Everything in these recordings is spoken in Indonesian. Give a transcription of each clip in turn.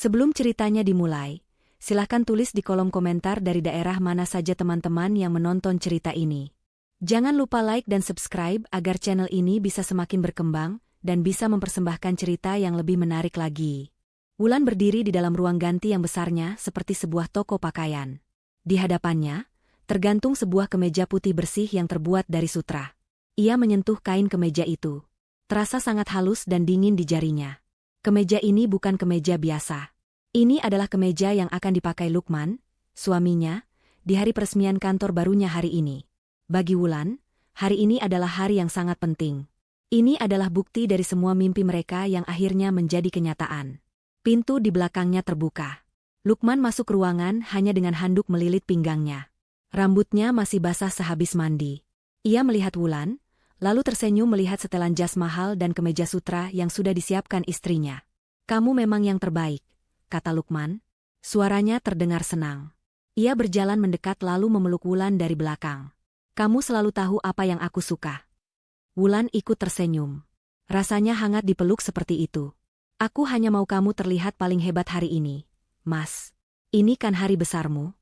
Sebelum ceritanya dimulai, silahkan tulis di kolom komentar dari daerah mana saja teman-teman yang menonton cerita ini. Jangan lupa like dan subscribe agar channel ini bisa semakin berkembang dan bisa mempersembahkan cerita yang lebih menarik lagi. Wulan berdiri di dalam ruang ganti yang besarnya seperti sebuah toko pakaian. Di hadapannya, tergantung sebuah kemeja putih bersih yang terbuat dari sutra. Ia menyentuh kain kemeja itu. Terasa sangat halus dan dingin di jarinya. Kemeja ini bukan kemeja biasa. Ini adalah kemeja yang akan dipakai Lukman, suaminya, di hari peresmian kantor barunya hari ini. Bagi Wulan, hari ini adalah hari yang sangat penting. Ini adalah bukti dari semua mimpi mereka yang akhirnya menjadi kenyataan. Pintu di belakangnya terbuka. Lukman masuk ruangan hanya dengan handuk melilit pinggangnya. Rambutnya masih basah sehabis mandi. Ia melihat Wulan, lalu tersenyum melihat setelan jas mahal dan kemeja sutra yang sudah disiapkan istrinya. "Kamu memang yang terbaik," kata Lukman. Suaranya terdengar senang. Ia berjalan mendekat lalu memeluk Wulan dari belakang. "Kamu selalu tahu apa yang aku suka." Wulan ikut tersenyum. Rasanya hangat dipeluk seperti itu. "Aku hanya mau kamu terlihat paling hebat hari ini, Mas. Ini kan hari besarmu."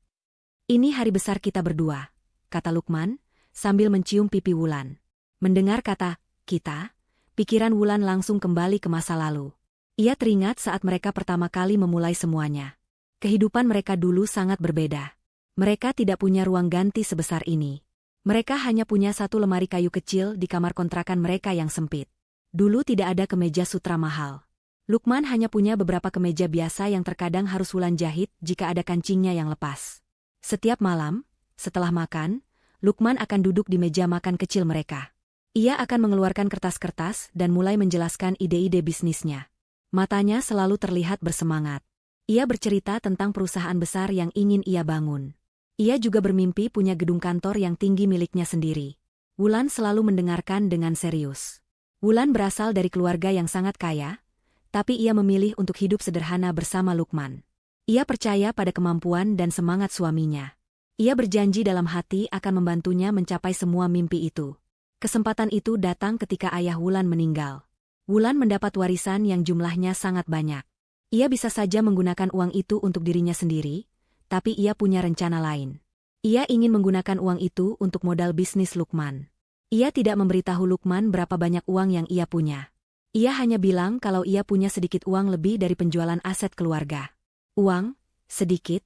"Ini hari besar kita berdua," kata Lukman, sambil mencium pipi Wulan. Mendengar kata, "kita," pikiran Wulan langsung kembali ke masa lalu. Ia teringat saat mereka pertama kali memulai semuanya. Kehidupan mereka dulu sangat berbeda. Mereka tidak punya ruang ganti sebesar ini. Mereka hanya punya satu lemari kayu kecil di kamar kontrakan mereka yang sempit. Dulu tidak ada kemeja sutra mahal. Lukman hanya punya beberapa kemeja biasa yang terkadang harus Wulan jahit jika ada kancingnya yang lepas. Setiap malam, setelah makan, Lukman akan duduk di meja makan kecil mereka. Ia akan mengeluarkan kertas-kertas dan mulai menjelaskan ide-ide bisnisnya. Matanya selalu terlihat bersemangat. Ia bercerita tentang perusahaan besar yang ingin ia bangun. Ia juga bermimpi punya gedung kantor yang tinggi miliknya sendiri. Wulan selalu mendengarkan dengan serius. Wulan berasal dari keluarga yang sangat kaya, tapi ia memilih untuk hidup sederhana bersama Lukman. Ia percaya pada kemampuan dan semangat suaminya. Ia berjanji dalam hati akan membantunya mencapai semua mimpi itu. Kesempatan itu datang ketika ayah Wulan meninggal. Wulan mendapat warisan yang jumlahnya sangat banyak. Ia bisa saja menggunakan uang itu untuk dirinya sendiri, tapi ia punya rencana lain. Ia ingin menggunakan uang itu untuk modal bisnis Lukman. Ia tidak memberitahu Lukman berapa banyak uang yang ia punya. Ia hanya bilang kalau ia punya sedikit uang lebih dari penjualan aset keluarga. Uang, sedikit,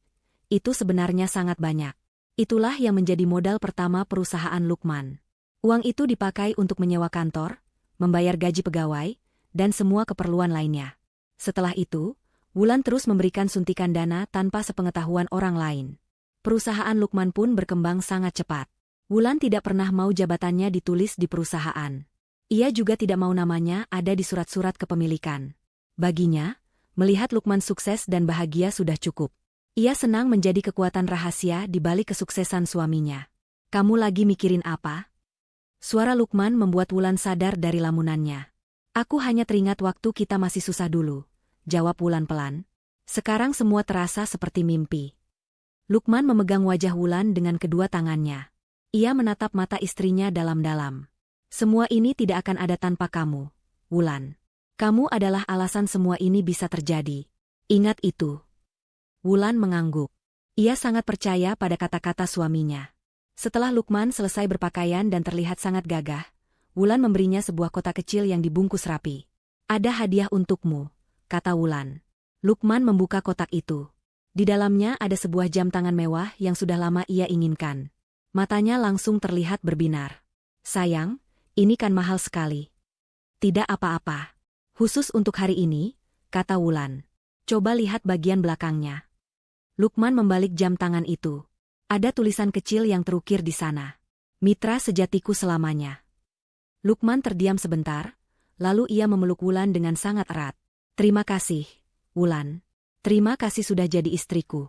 itu sebenarnya sangat banyak. Itulah yang menjadi modal pertama perusahaan Lukman. Uang itu dipakai untuk menyewa kantor, membayar gaji pegawai, dan semua keperluan lainnya. Setelah itu, Wulan terus memberikan suntikan dana tanpa sepengetahuan orang lain. Perusahaan Lukman pun berkembang sangat cepat. Wulan tidak pernah mau jabatannya ditulis di perusahaan. Ia juga tidak mau namanya ada di surat-surat kepemilikan. Baginya, melihat Lukman sukses dan bahagia sudah cukup. Ia senang menjadi kekuatan rahasia di balik kesuksesan suaminya. "Kamu lagi mikirin apa?" Suara Lukman membuat Wulan sadar dari lamunannya. "Aku hanya teringat waktu kita masih susah dulu," jawab Wulan pelan. "Sekarang semua terasa seperti mimpi." Lukman memegang wajah Wulan dengan kedua tangannya. Ia menatap mata istrinya dalam-dalam. "Semua ini tidak akan ada tanpa kamu, Wulan. Kamu adalah alasan semua ini bisa terjadi. Ingat itu." Wulan mengangguk. Ia sangat percaya pada kata-kata suaminya. Setelah Lukman selesai berpakaian dan terlihat sangat gagah, Wulan memberinya sebuah kotak kecil yang dibungkus rapi. "Ada hadiah untukmu," kata Wulan. Lukman membuka kotak itu. Di dalamnya ada sebuah jam tangan mewah yang sudah lama ia inginkan. Matanya langsung terlihat berbinar. "Sayang, ini kan mahal sekali." "Tidak apa-apa. Khusus untuk hari ini," kata Wulan. "Coba lihat bagian belakangnya." Lukman membalik jam tangan itu. Ada tulisan kecil yang terukir di sana. "Mitra sejatiku selamanya." Lukman terdiam sebentar, lalu ia memeluk Wulan dengan sangat erat. "Terima kasih, Wulan. Terima kasih sudah jadi istriku."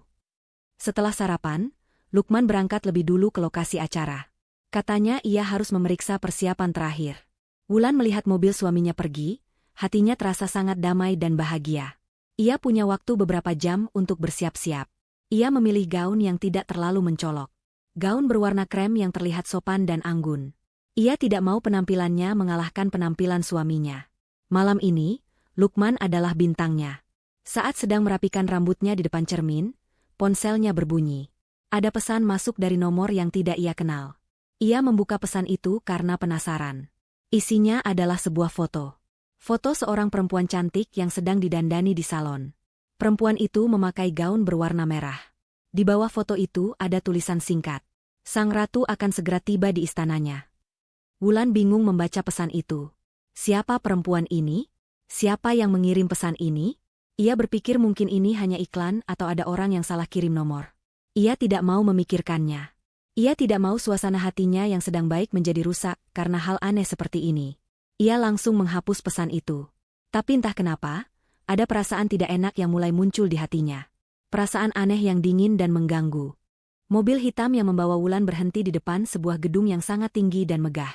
Setelah sarapan, Lukman berangkat lebih dulu ke lokasi acara. Katanya ia harus memeriksa persiapan terakhir. Wulan melihat mobil suaminya pergi, hatinya terasa sangat damai dan bahagia. Ia punya waktu beberapa jam untuk bersiap-siap. Ia memilih gaun yang tidak terlalu mencolok. Gaun berwarna krem yang terlihat sopan dan anggun. Ia tidak mau penampilannya mengalahkan penampilan suaminya. Malam ini, Lukman adalah bintangnya. Saat sedang merapikan rambutnya di depan cermin, ponselnya berbunyi. Ada pesan masuk dari nomor yang tidak ia kenal. Ia membuka pesan itu karena penasaran. Isinya adalah sebuah foto. Foto seorang perempuan cantik yang sedang didandani di salon. Perempuan itu memakai gaun berwarna merah. Di bawah foto itu ada tulisan singkat. Sang ratu akan segera tiba di istananya. Wulan bingung membaca pesan itu. Siapa perempuan ini? Siapa yang mengirim pesan ini? Ia berpikir mungkin ini hanya iklan atau ada orang yang salah kirim nomor. Ia tidak mau memikirkannya. Ia tidak mau suasana hatinya yang sedang baik menjadi rusak karena hal aneh seperti ini. Ia langsung menghapus pesan itu. Tapi entah kenapa, ada perasaan tidak enak yang mulai muncul di hatinya. Perasaan aneh yang dingin dan mengganggu. Mobil hitam yang membawa Wulan berhenti di depan sebuah gedung yang sangat tinggi dan megah.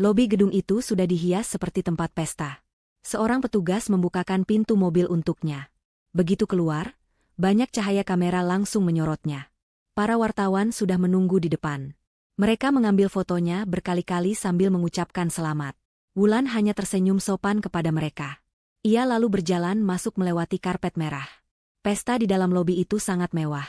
Lobi gedung itu sudah dihias seperti tempat pesta. Seorang petugas membukakan pintu mobil untuknya. Begitu keluar, banyak cahaya kamera langsung menyorotnya. Para wartawan sudah menunggu di depan. Mereka mengambil fotonya berkali-kali sambil mengucapkan selamat. Wulan hanya tersenyum sopan kepada mereka. Ia lalu berjalan masuk melewati karpet merah. Pesta di dalam lobi itu sangat mewah.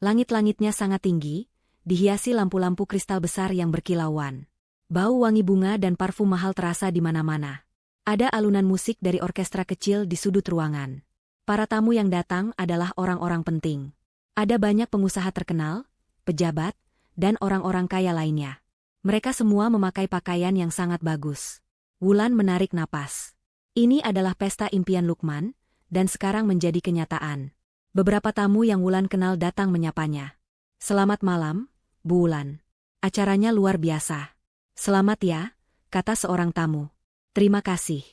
Langit-langitnya sangat tinggi, dihiasi lampu-lampu kristal besar yang berkilauan. Bau wangi bunga dan parfum mahal terasa di mana-mana. Ada alunan musik dari orkestra kecil di sudut ruangan. Para tamu yang datang adalah orang-orang penting. Ada banyak pengusaha terkenal, pejabat, dan orang-orang kaya lainnya. Mereka semua memakai pakaian yang sangat bagus. Wulan menarik napas. Ini adalah pesta impian Lukman, dan sekarang menjadi kenyataan. Beberapa tamu yang Wulan kenal datang menyapanya. Selamat malam, Bu Wulan. Acaranya luar biasa. Selamat ya, kata seorang tamu. Terima kasih,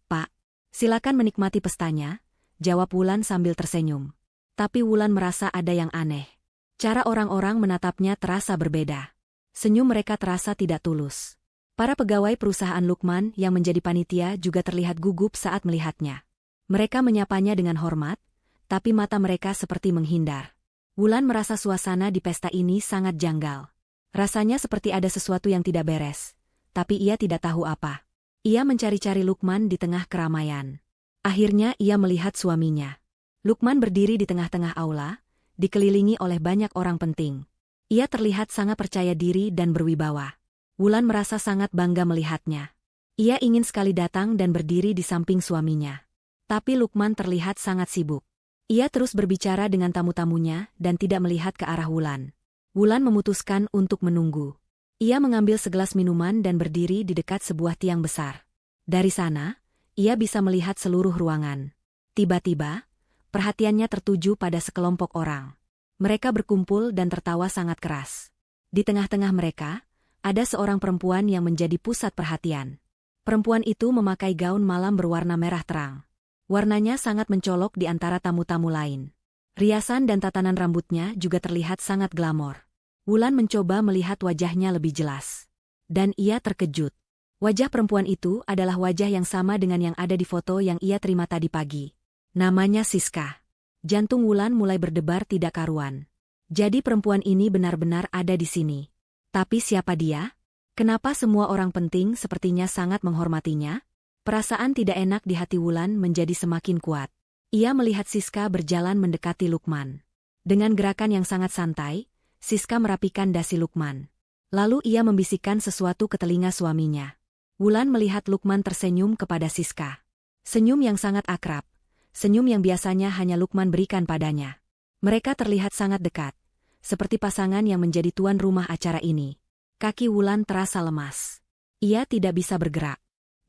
Pak. Silakan menikmati pestanya, jawab Wulan sambil tersenyum. Tapi Wulan merasa ada yang aneh. Cara orang-orang menatapnya terasa berbeda. Senyum mereka terasa tidak tulus. Para pegawai perusahaan Lukman yang menjadi panitia juga terlihat gugup saat melihatnya. Mereka menyapanya dengan hormat, tapi mata mereka seperti menghindar. Wulan merasa suasana di pesta ini sangat janggal. Rasanya seperti ada sesuatu yang tidak beres, tapi ia tidak tahu apa. Ia mencari-cari Lukman di tengah keramaian. Akhirnya ia melihat suaminya. Lukman berdiri di tengah-tengah aula, dikelilingi oleh banyak orang penting. Ia terlihat sangat percaya diri dan berwibawa. Wulan merasa sangat bangga melihatnya. Ia ingin sekali datang dan berdiri di samping suaminya. Tapi Lukman terlihat sangat sibuk. Ia terus berbicara dengan tamu-tamunya dan tidak melihat ke arah Wulan. Wulan memutuskan untuk menunggu. Ia mengambil segelas minuman dan berdiri di dekat sebuah tiang besar. Dari sana, ia bisa melihat seluruh ruangan. Tiba-tiba, perhatiannya tertuju pada sekelompok orang. Mereka berkumpul dan tertawa sangat keras. Di tengah-tengah mereka, ada seorang perempuan yang menjadi pusat perhatian. Perempuan itu memakai gaun malam berwarna merah terang. Warnanya sangat mencolok di antara tamu-tamu lain. Riasan dan tatanan rambutnya juga terlihat sangat glamor. Wulan mencoba melihat wajahnya lebih jelas. Dan ia terkejut. Wajah perempuan itu adalah wajah yang sama dengan yang ada di foto yang ia terima tadi pagi. Namanya Siska. Jantung Wulan mulai berdebar tidak karuan. Jadi perempuan ini benar-benar ada di sini. Tapi siapa dia? Kenapa semua orang penting sepertinya sangat menghormatinya? Perasaan tidak enak di hati Wulan menjadi semakin kuat. Ia melihat Siska berjalan mendekati Lukman. Dengan gerakan yang sangat santai, Siska merapikan dasi Lukman. Lalu ia membisikkan sesuatu ke telinga suaminya. Wulan melihat Lukman tersenyum kepada Siska. Senyum yang sangat akrab. Senyum yang biasanya hanya Lukman berikan padanya. Mereka terlihat sangat dekat. Seperti pasangan yang menjadi tuan rumah acara ini. Kaki Wulan terasa lemas. Ia tidak bisa bergerak.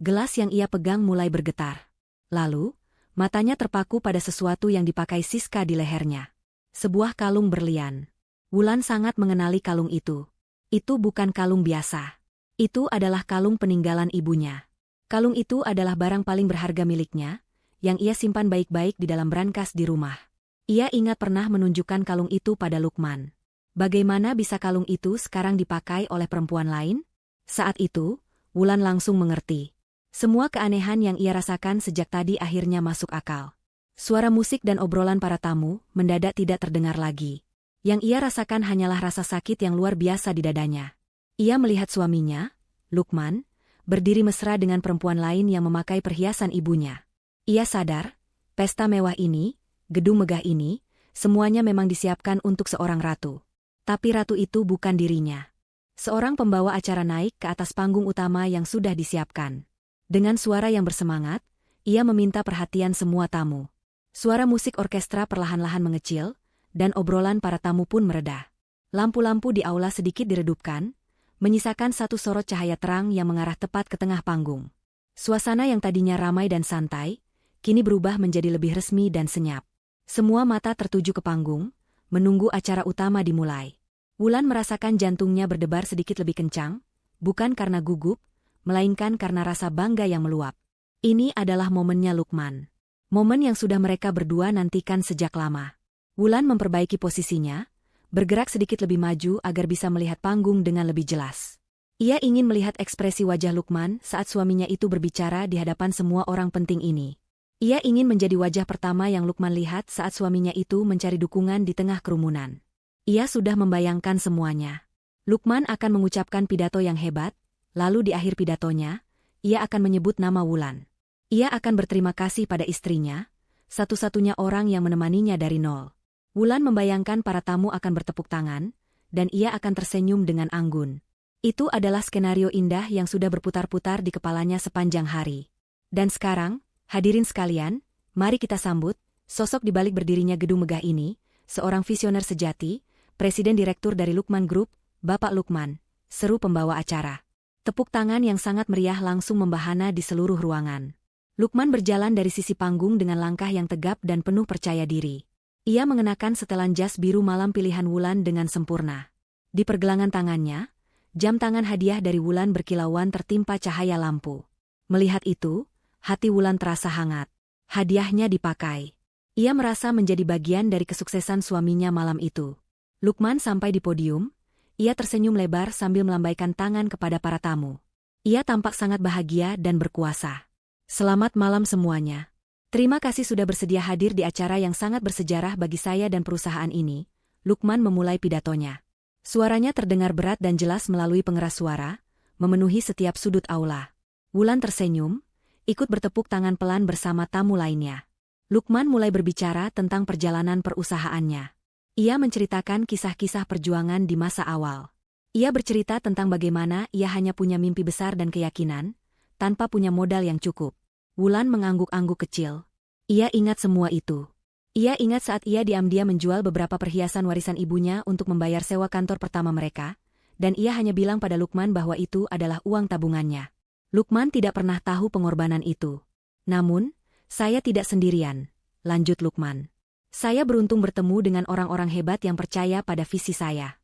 Gelas yang ia pegang mulai bergetar. Lalu, matanya terpaku pada sesuatu yang dipakai Siska di lehernya. Sebuah kalung berlian. Wulan sangat mengenali kalung itu. Itu bukan kalung biasa. Itu adalah kalung peninggalan ibunya. Kalung itu adalah barang paling berharga miliknya, yang ia simpan baik-baik di dalam brankas di rumah. Ia ingat pernah menunjukkan kalung itu pada Lukman. Bagaimana bisa kalung itu sekarang dipakai oleh perempuan lain? Saat itu, Wulan langsung mengerti. Semua keanehan yang ia rasakan sejak tadi akhirnya masuk akal. Suara musik dan obrolan para tamu mendadak tidak terdengar lagi. Yang ia rasakan hanyalah rasa sakit yang luar biasa di dadanya. Ia melihat suaminya, Lukman, berdiri mesra dengan perempuan lain yang memakai perhiasan ibunya. Ia sadar, pesta mewah ini Gedung megah ini, semuanya memang disiapkan untuk seorang ratu. Tapi ratu itu bukan dirinya. Seorang pembawa acara naik ke atas panggung utama yang sudah disiapkan. Dengan suara yang bersemangat, ia meminta perhatian semua tamu. Suara musik orkestra perlahan-lahan mengecil, dan obrolan para tamu pun mereda. Lampu-lampu di aula sedikit diredupkan, menyisakan satu sorot cahaya terang yang mengarah tepat ke tengah panggung. Suasana yang tadinya ramai dan santai, kini berubah menjadi lebih resmi dan senyap. Semua mata tertuju ke panggung, menunggu acara utama dimulai. Wulan merasakan jantungnya berdebar sedikit lebih kencang, bukan karena gugup, melainkan karena rasa bangga yang meluap. Ini adalah momennya Lukman. Momen yang sudah mereka berdua nantikan sejak lama. Wulan memperbaiki posisinya, bergerak sedikit lebih maju agar bisa melihat panggung dengan lebih jelas. Ia ingin melihat ekspresi wajah Lukman saat suaminya itu berbicara di hadapan semua orang penting ini. Ia ingin menjadi wajah pertama yang Lukman lihat saat suaminya itu mencari dukungan di tengah kerumunan. Ia sudah membayangkan semuanya. Lukman akan mengucapkan pidato yang hebat, lalu di akhir pidatonya, ia akan menyebut nama Wulan. Ia akan berterima kasih pada istrinya, satu-satunya orang yang menemaninya dari nol. Wulan membayangkan para tamu akan bertepuk tangan, dan ia akan tersenyum dengan anggun. Itu adalah skenario indah yang sudah berputar-putar di kepalanya sepanjang hari. Dan sekarang, hadirin sekalian, mari kita sambut sosok di balik berdirinya gedung megah ini, seorang visioner sejati, Presiden Direktur dari Lukman Group, Bapak Lukman, seru pembawa acara. Tepuk tangan yang sangat meriah langsung membahana di seluruh ruangan. Lukman berjalan dari sisi panggung dengan langkah yang tegap dan penuh percaya diri. Ia mengenakan setelan jas biru malam pilihan Wulan dengan sempurna. Di pergelangan tangannya, jam tangan hadiah dari Wulan berkilauan tertimpa cahaya lampu. Melihat itu, hati Wulan terasa hangat. Hadiahnya dipakai. Ia merasa menjadi bagian dari kesuksesan suaminya malam itu. Lukman sampai di podium, ia tersenyum lebar sambil melambaikan tangan kepada para tamu. Ia tampak sangat bahagia dan berkuasa. Selamat malam semuanya. Terima kasih sudah bersedia hadir di acara yang sangat bersejarah bagi saya dan perusahaan ini. Lukman memulai pidatonya. Suaranya terdengar berat dan jelas melalui pengeras suara, memenuhi setiap sudut aula. Wulan tersenyum, ikut bertepuk tangan pelan bersama tamu lainnya. Lukman mulai berbicara tentang perjalanan perusahaannya. Ia menceritakan kisah-kisah perjuangan di masa awal. Ia bercerita tentang bagaimana ia hanya punya mimpi besar dan keyakinan, tanpa punya modal yang cukup. Wulan mengangguk-angguk kecil. Ia ingat semua itu. Ia ingat saat ia diam-diam menjual beberapa perhiasan warisan ibunya untuk membayar sewa kantor pertama mereka, dan ia hanya bilang pada Lukman bahwa itu adalah uang tabungannya. Lukman tidak pernah tahu pengorbanan itu. Namun, saya tidak sendirian, lanjut Lukman. Saya beruntung bertemu dengan orang-orang hebat yang percaya pada visi saya.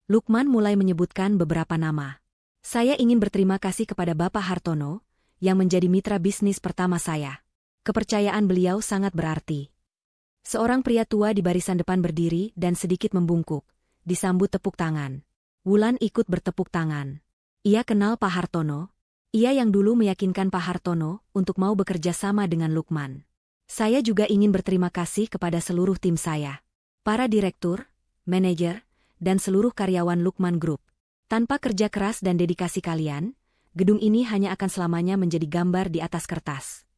Lukman mulai menyebutkan beberapa nama. Saya ingin berterima kasih kepada Bapak Hartono, yang menjadi mitra bisnis pertama saya. Kepercayaan beliau sangat berarti. Seorang pria tua di barisan depan berdiri dan sedikit membungkuk, disambut tepuk tangan. Wulan ikut bertepuk tangan. Ia kenal Pak Hartono. Ia yang dulu meyakinkan Pak Hartono untuk mau bekerja sama dengan Lukman. Saya juga ingin berterima kasih kepada seluruh tim saya. Para direktur, manajer, dan seluruh karyawan Lukman Group. Tanpa kerja keras dan dedikasi kalian, gedung ini hanya akan selamanya menjadi gambar di atas kertas.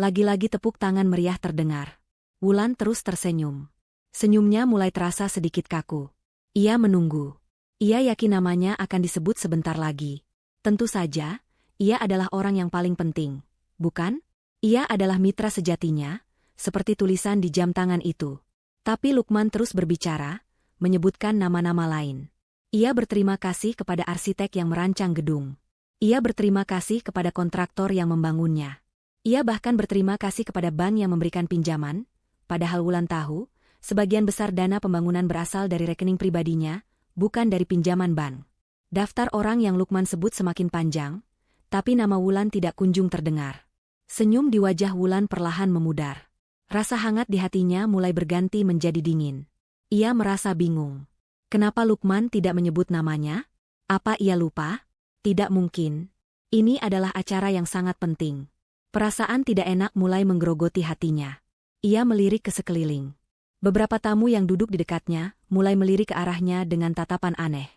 Lagi-lagi tepuk tangan meriah terdengar. Wulan terus tersenyum. Senyumnya mulai terasa sedikit kaku. Ia menunggu. Ia yakin namanya akan disebut sebentar lagi. Tentu saja, ia adalah orang yang paling penting, bukan? Ia adalah mitra sejatinya, seperti tulisan di jam tangan itu. Tapi Lukman terus berbicara, menyebutkan nama-nama lain. Ia berterima kasih kepada arsitek yang merancang gedung. Ia berterima kasih kepada kontraktor yang membangunnya. Ia bahkan berterima kasih kepada bank yang memberikan pinjaman, padahal Wulan tahu, sebagian besar dana pembangunan berasal dari rekening pribadinya, bukan dari pinjaman bank. Daftar orang yang Lukman sebut semakin panjang, tapi nama Wulan tidak kunjung terdengar. Senyum di wajah Wulan perlahan memudar. Rasa hangat di hatinya mulai berganti menjadi dingin. Ia merasa bingung. Kenapa Lukman tidak menyebut namanya? Apa ia lupa? Tidak mungkin. Ini adalah acara yang sangat penting. Perasaan tidak enak mulai menggerogoti hatinya. Ia melirik ke sekeliling. Beberapa tamu yang duduk di dekatnya mulai melirik ke arahnya dengan tatapan aneh.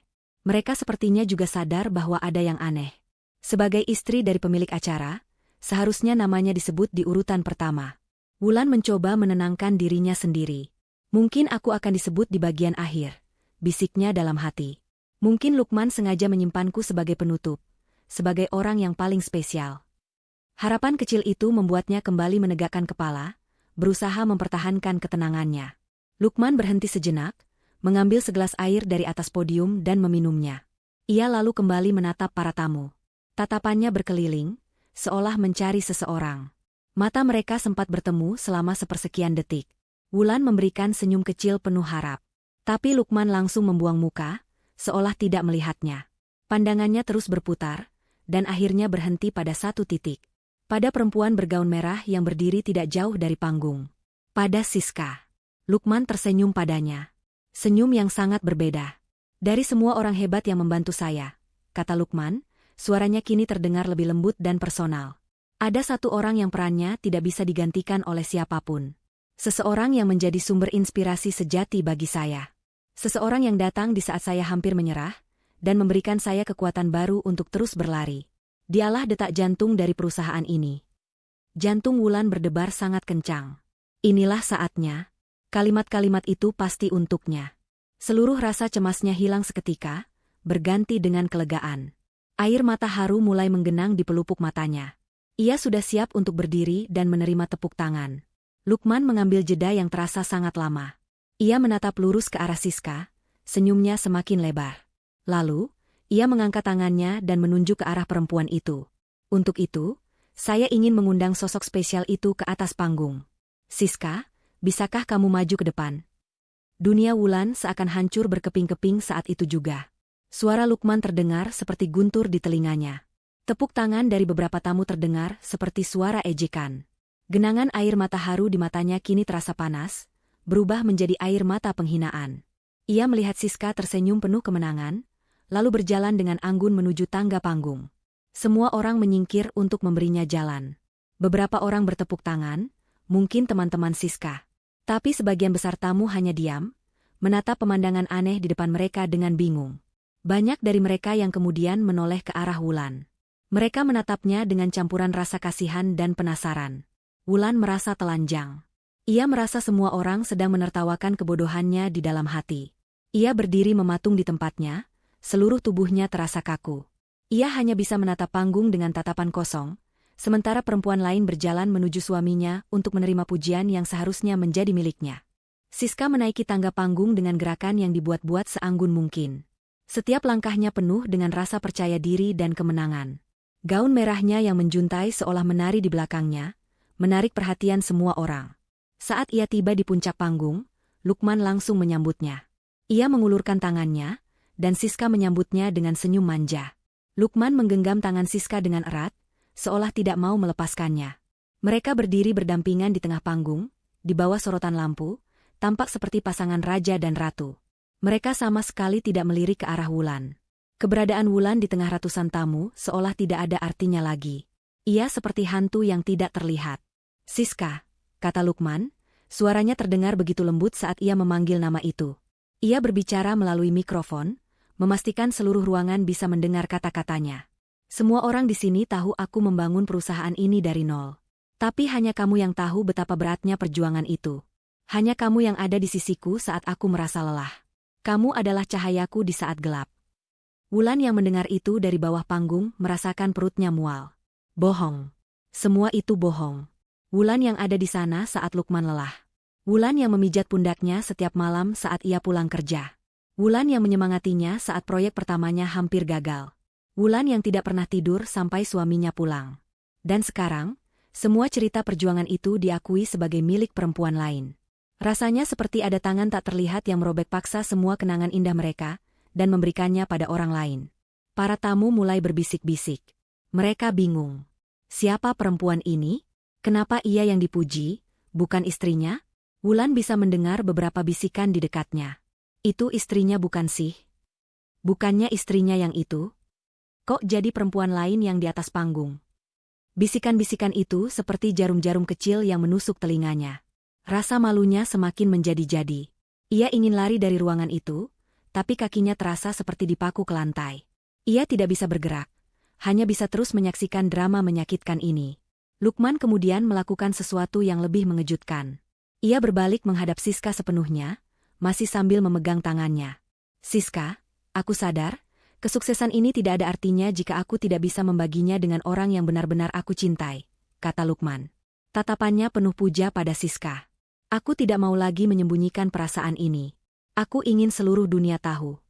Mereka sepertinya juga sadar bahwa ada yang aneh. Sebagai istri dari pemilik acara, seharusnya namanya disebut di urutan pertama. Wulan mencoba menenangkan dirinya sendiri. Mungkin aku akan disebut di bagian akhir, bisiknya dalam hati. Mungkin Lukman sengaja menyimpanku sebagai penutup, sebagai orang yang paling spesial. Harapan kecil itu membuatnya kembali menegakkan kepala, berusaha mempertahankan ketenangannya. Lukman berhenti sejenak, mengambil segelas air dari atas podium dan meminumnya. Ia lalu kembali menatap para tamu. Tatapannya berkeliling, seolah mencari seseorang. Mata mereka sempat bertemu selama sepersekian detik. Wulan memberikan senyum kecil penuh harap. Tapi Lukman langsung membuang muka, seolah tidak melihatnya. Pandangannya terus berputar, dan akhirnya berhenti pada satu titik. Pada perempuan bergaun merah yang berdiri tidak jauh dari panggung. Pada Siska. Lukman tersenyum padanya. Senyum yang sangat berbeda. Dari semua orang hebat yang membantu saya, kata Lukman, suaranya kini terdengar lebih lembut dan personal. Ada satu orang yang perannya tidak bisa digantikan oleh siapapun. Seseorang yang menjadi sumber inspirasi sejati bagi saya. Seseorang yang datang di saat saya hampir menyerah, dan memberikan saya kekuatan baru untuk terus berlari. Dialah detak jantung dari perusahaan ini. Jantung Wulan berdebar sangat kencang. Inilah saatnya. Kalimat-kalimat itu pasti untuknya. Seluruh rasa cemasnya hilang seketika, berganti dengan kelegaan. Air mata haru mulai menggenang di pelupuk matanya. Ia sudah siap untuk berdiri dan menerima tepuk tangan. Lukman mengambil jeda yang terasa sangat lama. Ia menatap lurus ke arah Siska, senyumnya semakin lebar. Lalu, ia mengangkat tangannya dan menunjuk ke arah perempuan itu. Untuk itu, saya ingin mengundang sosok spesial itu ke atas panggung. Siska, bisakah kamu maju ke depan? Dunia Wulan seakan hancur berkeping-keping saat itu juga. Suara Lukman terdengar seperti guntur di telinganya. Tepuk tangan dari beberapa tamu terdengar seperti suara ejekan. Genangan air mata haru di matanya kini terasa panas, berubah menjadi air mata penghinaan. Ia melihat Siska tersenyum penuh kemenangan, lalu berjalan dengan anggun menuju tangga panggung. Semua orang menyingkir untuk memberinya jalan. Beberapa orang bertepuk tangan, mungkin teman-teman Siska. Tapi sebagian besar tamu hanya diam, menatap pemandangan aneh di depan mereka dengan bingung. Banyak dari mereka yang kemudian menoleh ke arah Wulan. Mereka menatapnya dengan campuran rasa kasihan dan penasaran. Wulan merasa telanjang. Ia merasa semua orang sedang menertawakan kebodohannya di dalam hati. Ia berdiri mematung di tempatnya, seluruh tubuhnya terasa kaku. Ia hanya bisa menatap panggung dengan tatapan kosong, sementara perempuan lain berjalan menuju suaminya untuk menerima pujian yang seharusnya menjadi miliknya. Siska menaiki tangga panggung dengan gerakan yang dibuat-buat seanggun mungkin. Setiap langkahnya penuh dengan rasa percaya diri dan kemenangan. Gaun merahnya yang menjuntai seolah menari di belakangnya, menarik perhatian semua orang. Saat ia tiba di puncak panggung, Lukman langsung menyambutnya. Ia mengulurkan tangannya, dan Siska menyambutnya dengan senyum manja. Lukman menggenggam tangan Siska dengan erat, seolah tidak mau melepaskannya. Mereka berdiri berdampingan di tengah panggung, di bawah sorotan lampu, tampak seperti pasangan raja dan ratu. Mereka sama sekali tidak melirik ke arah Wulan. Keberadaan Wulan di tengah ratusan tamu seolah tidak ada artinya lagi. Ia seperti hantu yang tidak terlihat. Siska, kata Lukman, suaranya terdengar begitu lembut saat ia memanggil nama itu. Ia berbicara melalui mikrofon, memastikan seluruh ruangan bisa mendengar kata-katanya. Semua orang di sini tahu aku membangun perusahaan ini dari nol. Tapi hanya kamu yang tahu betapa beratnya perjuangan itu. Hanya kamu yang ada di sisiku saat aku merasa lelah. Kamu adalah cahayaku di saat gelap. Wulan yang mendengar itu dari bawah panggung merasakan perutnya mual. Bohong. Semua itu bohong. Wulan yang ada di sana saat Lukman lelah. Wulan yang memijat pundaknya setiap malam saat ia pulang kerja. Wulan yang menyemangatinya saat proyek pertamanya hampir gagal. Wulan yang tidak pernah tidur sampai suaminya pulang. Dan sekarang, semua cerita perjuangan itu diakui sebagai milik perempuan lain. Rasanya seperti ada tangan tak terlihat yang merobek paksa semua kenangan indah mereka, dan memberikannya pada orang lain. Para tamu mulai berbisik-bisik. Mereka bingung. Siapa perempuan ini? Kenapa ia yang dipuji, bukan istrinya? Wulan bisa mendengar beberapa bisikan di dekatnya. Itu istrinya bukan sih? Bukannya istrinya yang itu? Kok jadi perempuan lain yang di atas panggung? Bisikan-bisikan itu seperti jarum-jarum kecil yang menusuk telinganya. Rasa malunya semakin menjadi-jadi. Ia ingin lari dari ruangan itu, tapi kakinya terasa seperti dipaku ke lantai. Ia tidak bisa bergerak, hanya bisa terus menyaksikan drama menyakitkan ini. Lukman kemudian melakukan sesuatu yang lebih mengejutkan. Ia berbalik menghadap Siska sepenuhnya, masih sambil memegang tangannya. Siska, aku sadar, kesuksesan ini tidak ada artinya jika aku tidak bisa membaginya dengan orang yang benar-benar aku cintai, kata Lukman. Tatapannya penuh puja pada Siska. Aku tidak mau lagi menyembunyikan perasaan ini. Aku ingin seluruh dunia tahu.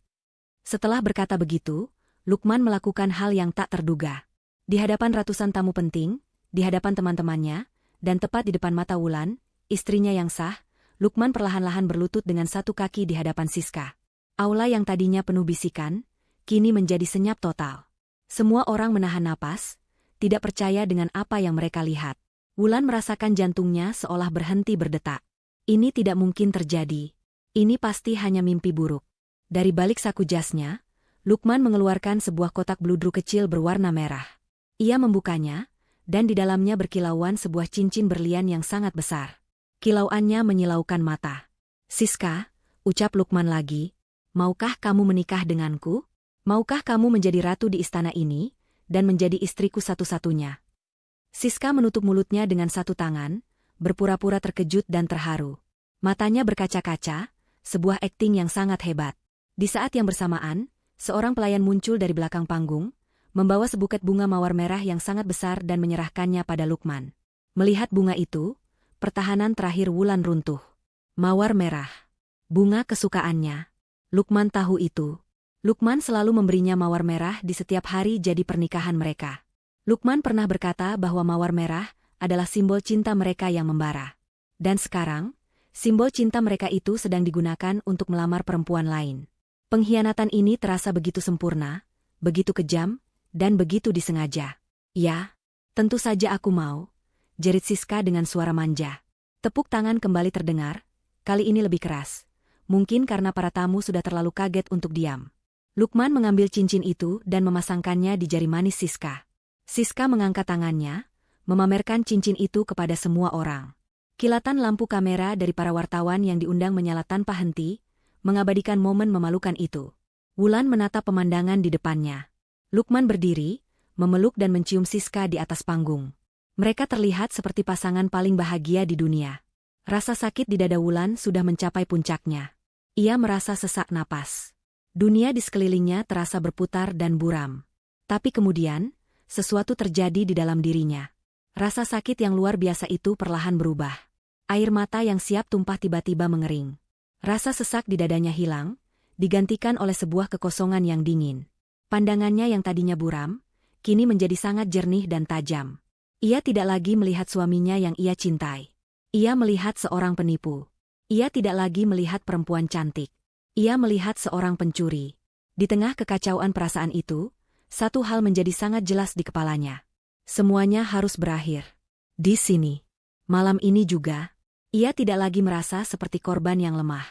Setelah berkata begitu, Lukman melakukan hal yang tak terduga. Di hadapan ratusan tamu penting, di hadapan teman-temannya, dan tepat di depan mata Wulan, istrinya yang sah, Lukman perlahan-lahan berlutut dengan satu kaki di hadapan Siska. Aula yang tadinya penuh bisikan, kini menjadi senyap total. Semua orang menahan napas, tidak percaya dengan apa yang mereka lihat. Wulan merasakan jantungnya seolah berhenti berdetak. Ini tidak mungkin terjadi. Ini pasti hanya mimpi buruk. Dari balik saku jasnya, Lukman mengeluarkan sebuah kotak bludru kecil berwarna merah. Ia membukanya, dan di dalamnya berkilauan sebuah cincin berlian yang sangat besar. Kilauannya menyilaukan mata. Siska, ucap Lukman lagi, maukah kamu menikah denganku? Maukah kamu menjadi ratu di istana ini, dan menjadi istriku satu-satunya? Siska menutup mulutnya dengan satu tangan, berpura-pura terkejut dan terharu. Matanya berkaca-kaca, sebuah akting yang sangat hebat. Di saat yang bersamaan, seorang pelayan muncul dari belakang panggung, membawa sebuket bunga mawar merah yang sangat besar dan menyerahkannya pada Lukman. Melihat bunga itu, pertahanan terakhir Wulan runtuh. Mawar merah. Bunga kesukaannya. Lukman tahu itu. Lukman selalu memberinya mawar merah di setiap hari jadi pernikahan mereka. Lukman pernah berkata bahwa mawar merah adalah simbol cinta mereka yang membara. Dan sekarang, simbol cinta mereka itu sedang digunakan untuk melamar perempuan lain. Pengkhianatan ini terasa begitu sempurna, begitu kejam, dan begitu disengaja. Ya, tentu saja aku mau, jerit Siska dengan suara manja. Tepuk tangan kembali terdengar, kali ini lebih keras. Mungkin karena para tamu sudah terlalu kaget untuk diam. Lukman mengambil cincin itu dan memasangkannya di jari manis Siska. Siska mengangkat tangannya, memamerkan cincin itu kepada semua orang. Kilatan lampu kamera dari para wartawan yang diundang menyala tanpa henti, mengabadikan momen memalukan itu. Wulan menatap pemandangan di depannya. Lukman berdiri, memeluk dan mencium Siska di atas panggung. Mereka terlihat seperti pasangan paling bahagia di dunia. Rasa sakit di dada Wulan sudah mencapai puncaknya. Ia merasa sesak napas. Dunia di sekelilingnya terasa berputar dan buram. Tapi kemudian, sesuatu terjadi di dalam dirinya. Rasa sakit yang luar biasa itu perlahan berubah. Air mata yang siap tumpah tiba-tiba mengering. Rasa sesak di dadanya hilang, digantikan oleh sebuah kekosongan yang dingin. Pandangannya yang tadinya buram, kini menjadi sangat jernih dan tajam. Ia tidak lagi melihat suaminya yang ia cintai. Ia melihat seorang penipu. Ia tidak lagi melihat perempuan cantik. Ia melihat seorang pencuri. Di tengah kekacauan perasaan itu, satu hal menjadi sangat jelas di kepalanya. Semuanya harus berakhir. Di sini. Malam ini juga, ia tidak lagi merasa seperti korban yang lemah.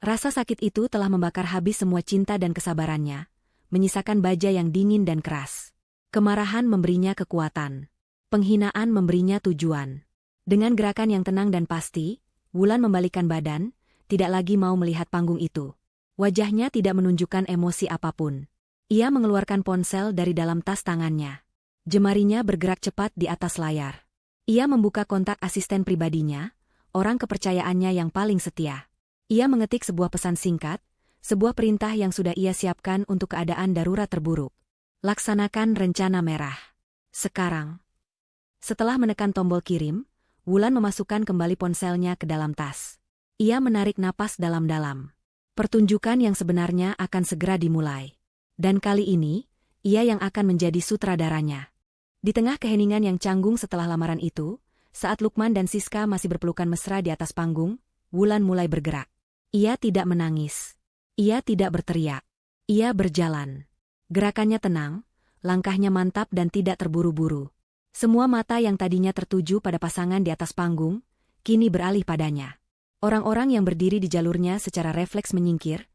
Rasa sakit itu telah membakar habis semua cinta dan kesabarannya, menyisakan baja yang dingin dan keras. Kemarahan memberinya kekuatan. Penghinaan memberinya tujuan. Dengan gerakan yang tenang dan pasti, Wulan membalikkan badan, tidak lagi mau melihat panggung itu. Wajahnya tidak menunjukkan emosi apapun. Ia mengeluarkan ponsel dari dalam tas tangannya. Jemarinya bergerak cepat di atas layar. Ia membuka kontak asisten pribadinya, orang kepercayaannya yang paling setia. Ia mengetik sebuah pesan singkat, sebuah perintah yang sudah ia siapkan untuk keadaan darurat terburuk. Laksanakan rencana merah. Sekarang. Setelah menekan tombol kirim, Wulan memasukkan kembali ponselnya ke dalam tas. Ia menarik napas dalam-dalam. Pertunjukan yang sebenarnya akan segera dimulai. Dan kali ini, ia yang akan menjadi sutradaranya. Di tengah keheningan yang canggung setelah lamaran itu, saat Lukman dan Siska masih berpelukan mesra di atas panggung, Wulan mulai bergerak. Ia tidak menangis. Ia tidak berteriak. Ia berjalan. Gerakannya tenang, langkahnya mantap dan tidak terburu-buru. Semua mata yang tadinya tertuju pada pasangan di atas panggung, kini beralih padanya. Orang-orang yang berdiri di jalurnya secara refleks menyingkir,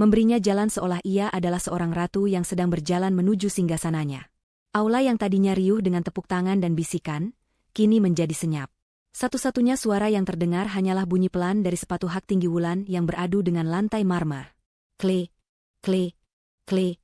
memberinya jalan seolah ia adalah seorang ratu yang sedang berjalan menuju singgasananya. Aula yang tadinya riuh dengan tepuk tangan dan bisikan, kini menjadi senyap. Satu-satunya suara yang terdengar hanyalah bunyi pelan dari sepatu hak tinggi Wulan yang beradu dengan lantai marmer. Klik, klik, klik.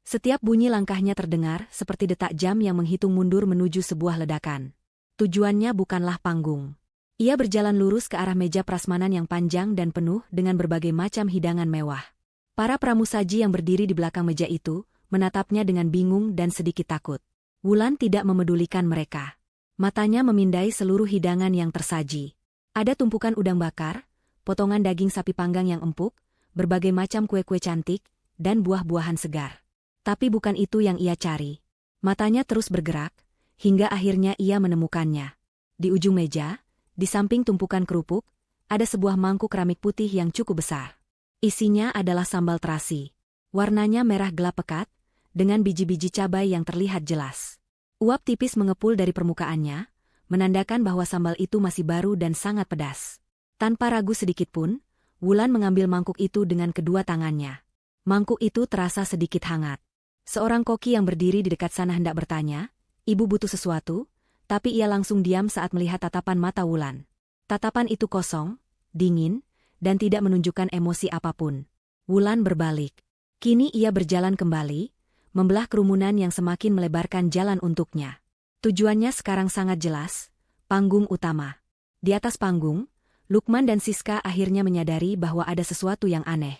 Setiap bunyi langkahnya terdengar seperti detak jam yang menghitung mundur menuju sebuah ledakan. Tujuannya bukanlah panggung. Ia berjalan lurus ke arah meja prasmanan yang panjang dan penuh dengan berbagai macam hidangan mewah. Para pramusaji yang berdiri di belakang meja itu menatapnya dengan bingung dan sedikit takut. Wulan tidak memedulikan mereka. Matanya memindai seluruh hidangan yang tersaji. Ada tumpukan udang bakar, potongan daging sapi panggang yang empuk, berbagai macam kue-kue cantik, dan buah-buahan segar. Tapi bukan itu yang ia cari. Matanya terus bergerak, hingga akhirnya ia menemukannya. Di ujung meja, di samping tumpukan kerupuk, ada sebuah mangkuk keramik putih yang cukup besar. Isinya adalah sambal terasi. Warnanya merah gelap pekat, dengan biji-biji cabai yang terlihat jelas. Uap tipis mengepul dari permukaannya, menandakan bahwa sambal itu masih baru dan sangat pedas. Tanpa ragu sedikit pun, Wulan mengambil mangkuk itu dengan kedua tangannya. Mangkuk itu terasa sedikit hangat. Seorang koki yang berdiri di dekat sana hendak bertanya, "Ibu butuh sesuatu?" Tapi ia langsung diam saat melihat tatapan mata Wulan. Tatapan itu kosong, dingin, dan tidak menunjukkan emosi apapun. Wulan berbalik. Kini ia berjalan kembali, membelah kerumunan yang semakin melebarkan jalan untuknya. Tujuannya sekarang sangat jelas, panggung utama. Di atas panggung, Lukman dan Siska akhirnya menyadari bahwa ada sesuatu yang aneh.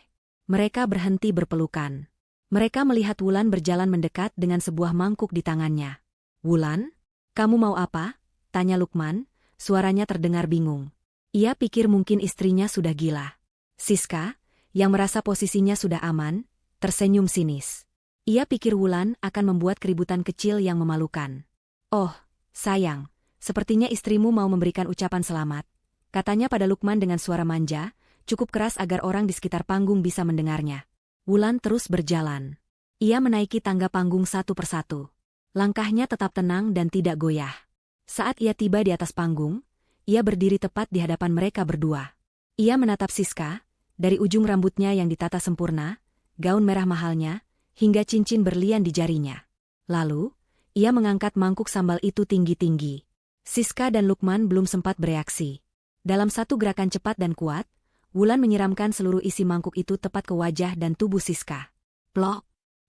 Mereka berhenti berpelukan. Mereka melihat Wulan berjalan mendekat dengan sebuah mangkuk di tangannya. "Wulan? Kamu mau apa?" tanya Lukman, suaranya terdengar bingung. Ia pikir mungkin istrinya sudah gila. Siska, yang merasa posisinya sudah aman, tersenyum sinis. Ia pikir Wulan akan membuat keributan kecil yang memalukan. "Oh, sayang, sepertinya istrimu mau memberikan ucapan selamat," katanya pada Lukman dengan suara manja, cukup keras agar orang di sekitar panggung bisa mendengarnya. Wulan terus berjalan. Ia menaiki tangga panggung satu persatu. Langkahnya tetap tenang dan tidak goyah. Saat ia tiba di atas panggung, ia berdiri tepat di hadapan mereka berdua. Ia menatap Siska, dari ujung rambutnya yang ditata sempurna, gaun merah mahalnya, hingga cincin berlian di jarinya. Lalu, ia mengangkat mangkuk sambal itu tinggi-tinggi. Siska dan Lukman belum sempat bereaksi. Dalam satu gerakan cepat dan kuat, Wulan menyiramkan seluruh isi mangkuk itu tepat ke wajah dan tubuh Siska. Plok!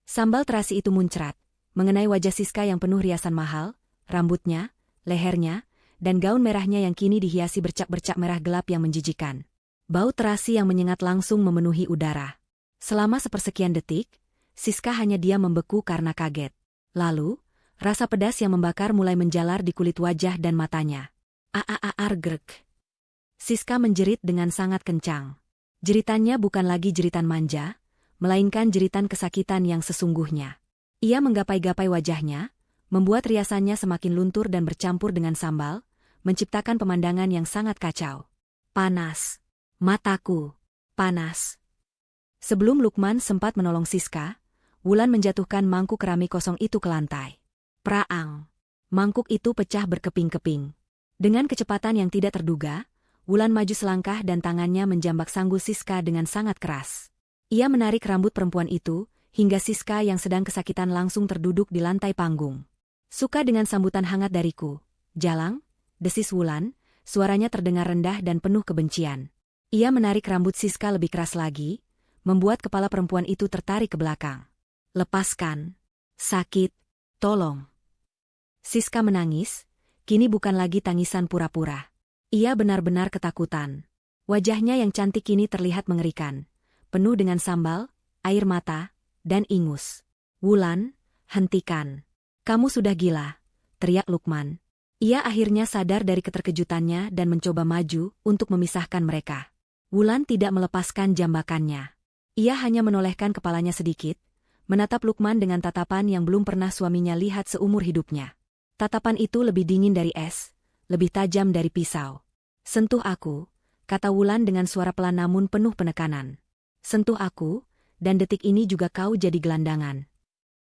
Sambal terasi itu muncrat, mengenai wajah Siska yang penuh riasan mahal, rambutnya, lehernya, dan gaun merahnya yang kini dihiasi bercak-bercak merah gelap yang menjijikan. Bau terasi yang menyengat langsung memenuhi udara. Selama sepersekian detik, Siska hanya diam membeku karena kaget. Lalu, rasa pedas yang membakar mulai menjalar di kulit wajah dan matanya. Grek. Siska menjerit dengan sangat kencang. Jeritannya bukan lagi jeritan manja, melainkan jeritan kesakitan yang sesungguhnya. Ia menggapai-gapai wajahnya, membuat riasannya semakin luntur dan bercampur dengan sambal, menciptakan pemandangan yang sangat kacau. "Panas. Mataku. Panas." Sebelum Lukman sempat menolong Siska, Wulan menjatuhkan mangkuk keramik kosong itu ke lantai. Praang. Mangkuk itu pecah berkeping-keping. Dengan kecepatan yang tidak terduga, Wulan maju selangkah dan tangannya menjambak sanggul Siska dengan sangat keras. Ia menarik rambut perempuan itu, hingga Siska yang sedang kesakitan langsung terduduk di lantai panggung. "Suka dengan sambutan hangat dariku, Jalang?" desis Wulan, suaranya terdengar rendah dan penuh kebencian. Ia menarik rambut Siska lebih keras lagi, membuat kepala perempuan itu tertarik ke belakang. "Lepaskan. Sakit. Tolong." Siska menangis, kini bukan lagi tangisan pura-pura. Ia benar-benar ketakutan. Wajahnya yang cantik kini terlihat mengerikan, penuh dengan sambal, air mata, dan ingus. "Wulan, hentikan. Kamu sudah gila," teriak Lukman. Ia akhirnya sadar dari keterkejutannya dan mencoba maju untuk memisahkan mereka. Wulan tidak melepaskan jambakannya. Ia hanya menolehkan kepalanya sedikit, menatap Lukman dengan tatapan yang belum pernah suaminya lihat seumur hidupnya. Tatapan itu lebih dingin dari es, lebih tajam dari pisau. "Sentuh aku," kata Wulan dengan suara pelan namun penuh penekanan. "Sentuh aku, dan detik ini juga kau jadi gelandangan."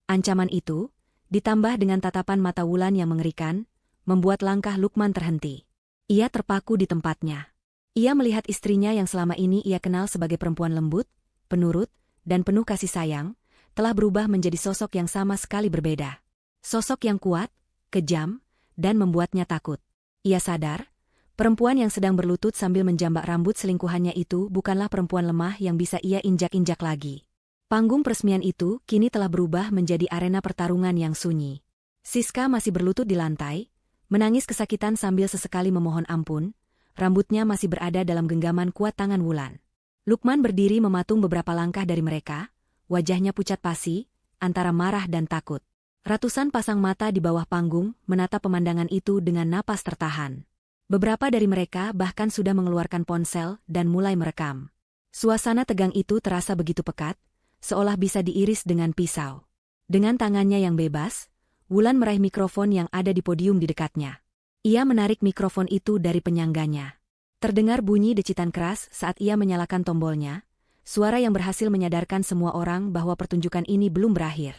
Ancaman itu, ditambah dengan tatapan mata Wulan yang mengerikan, membuat langkah Lukman terhenti. Ia terpaku di tempatnya. Ia melihat istrinya yang selama ini ia kenal sebagai perempuan lembut, penurut, dan penuh kasih sayang, telah berubah menjadi sosok yang sama sekali berbeda. Sosok yang kuat, kejam, dan membuatnya takut. Ia sadar, perempuan yang sedang berlutut sambil menjambak rambut selingkuhannya itu bukanlah perempuan lemah yang bisa ia injak-injak lagi. Panggung peresmian itu kini telah berubah menjadi arena pertarungan yang sunyi. Siska masih berlutut di lantai, Menangis kesakitan sambil sesekali memohon ampun, rambutnya masih berada dalam genggaman kuat tangan Wulan. Lukman berdiri mematung beberapa langkah dari mereka, wajahnya pucat pasi, antara marah dan takut. Ratusan pasang mata di bawah panggung menatap pemandangan itu dengan napas tertahan. Beberapa dari mereka bahkan sudah mengeluarkan ponsel dan mulai merekam. Suasana tegang itu terasa begitu pekat, seolah bisa diiris dengan pisau. Dengan tangannya yang bebas, Wulan meraih mikrofon yang ada di podium di dekatnya. Ia menarik mikrofon itu dari penyangganya. Terdengar bunyi decitan keras saat ia menyalakan tombolnya, suara yang berhasil menyadarkan semua orang bahwa pertunjukan ini belum berakhir.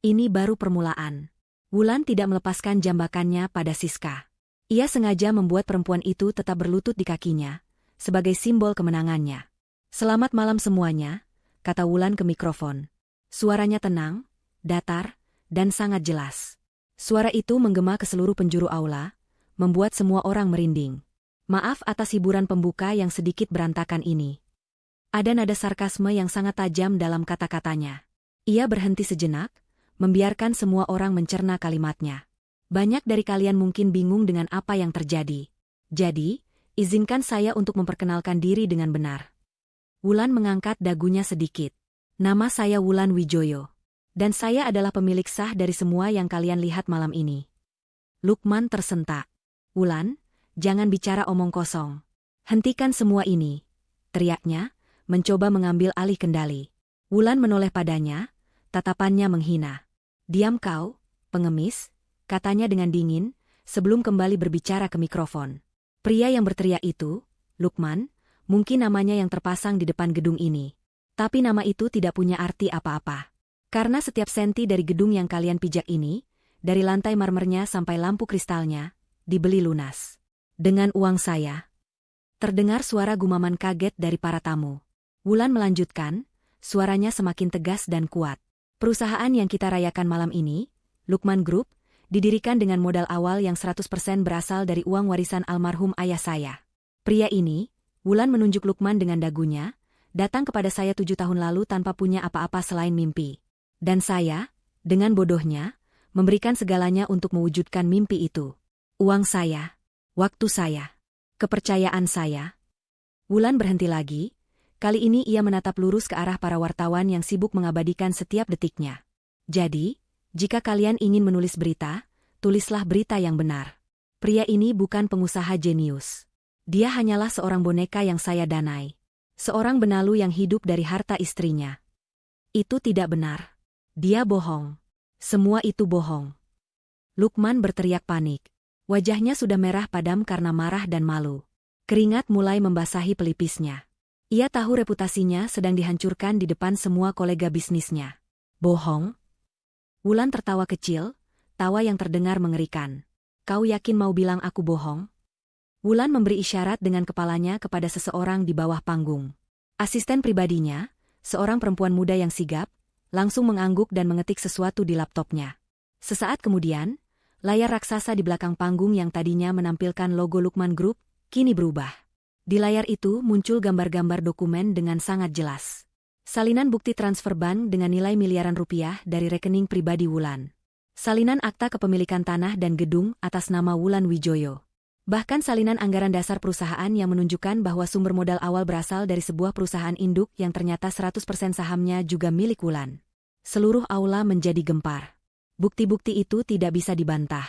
Ini baru permulaan. Wulan tidak melepaskan jambakannya pada Siska. Ia sengaja membuat perempuan itu tetap berlutut di kakinya, sebagai simbol kemenangannya. "Selamat malam semuanya," kata Wulan ke mikrofon. Suaranya tenang, datar, dan sangat jelas. Suara itu menggema ke seluruh penjuru aula, membuat semua orang merinding. "Maaf atas hiburan pembuka yang sedikit berantakan ini." Ada nada sarkasme yang sangat tajam dalam kata-katanya. Ia berhenti sejenak, membiarkan semua orang mencerna kalimatnya. "Banyak dari kalian mungkin bingung dengan apa yang terjadi. Jadi, izinkan saya untuk memperkenalkan diri dengan benar." Wulan mengangkat dagunya sedikit. "Nama saya Wulan Wijoyo. Dan saya adalah pemilik sah dari semua yang kalian lihat malam ini." Lukman tersentak. "Wulan, jangan bicara omong kosong. Hentikan semua ini," teriaknya, mencoba mengambil alih kendali. Wulan menoleh padanya, tatapannya menghina. "Diam kau, pengemis," katanya dengan dingin, sebelum kembali berbicara ke mikrofon. Pria yang berteriak itu, Lukman, mungkin namanya yang terpasang di depan gedung ini. Tapi nama itu tidak punya arti apa-apa. Karena setiap senti dari gedung yang kalian pijak ini, dari lantai marmernya sampai lampu kristalnya, dibeli lunas. Dengan uang saya. Terdengar suara gumaman kaget dari para tamu. Wulan melanjutkan, suaranya semakin tegas dan kuat. "Perusahaan yang kita rayakan malam ini, Lukman Group, didirikan dengan modal awal yang 100% berasal dari uang warisan almarhum ayah saya. Pria ini," Wulan menunjuk Lukman dengan dagunya, "datang kepada saya 7 tahun lalu tanpa punya apa-apa selain mimpi. Dan saya, dengan bodohnya, memberikan segalanya untuk mewujudkan mimpi itu. Uang saya, waktu saya, kepercayaan saya." Wulan berhenti lagi. Kali ini ia menatap lurus ke arah para wartawan yang sibuk mengabadikan setiap detiknya. "Jadi, jika kalian ingin menulis berita, tulislah berita yang benar. Pria ini bukan pengusaha jenius. Dia hanyalah seorang boneka yang saya danai. Seorang benalu yang hidup dari harta istrinya. Itu tidak benar. Dia bohong. Semua itu bohong." Lukman berteriak panik. Wajahnya sudah merah padam karena marah dan malu. Keringat mulai membasahi pelipisnya. Ia tahu reputasinya sedang dihancurkan di depan semua kolega bisnisnya. "Bohong?" Wulan tertawa kecil, tawa yang terdengar mengerikan. "Kau yakin mau bilang aku bohong?" Wulan memberi isyarat dengan kepalanya kepada seseorang di bawah panggung. Asisten pribadinya, seorang perempuan muda yang sigap, langsung mengangguk dan mengetik sesuatu di laptopnya. Sesaat kemudian, layar raksasa di belakang panggung yang tadinya menampilkan logo Lukman Group, kini berubah. Di layar itu muncul gambar-gambar dokumen dengan sangat jelas. Salinan bukti transfer bank dengan nilai miliaran rupiah dari rekening pribadi Wulan. Salinan akta kepemilikan tanah dan gedung atas nama Wulan Wijoyo. Bahkan salinan anggaran dasar perusahaan yang menunjukkan bahwa sumber modal awal berasal dari sebuah perusahaan induk yang ternyata 100% sahamnya juga milik Wulan. Seluruh aula menjadi gempar. Bukti-bukti itu tidak bisa dibantah.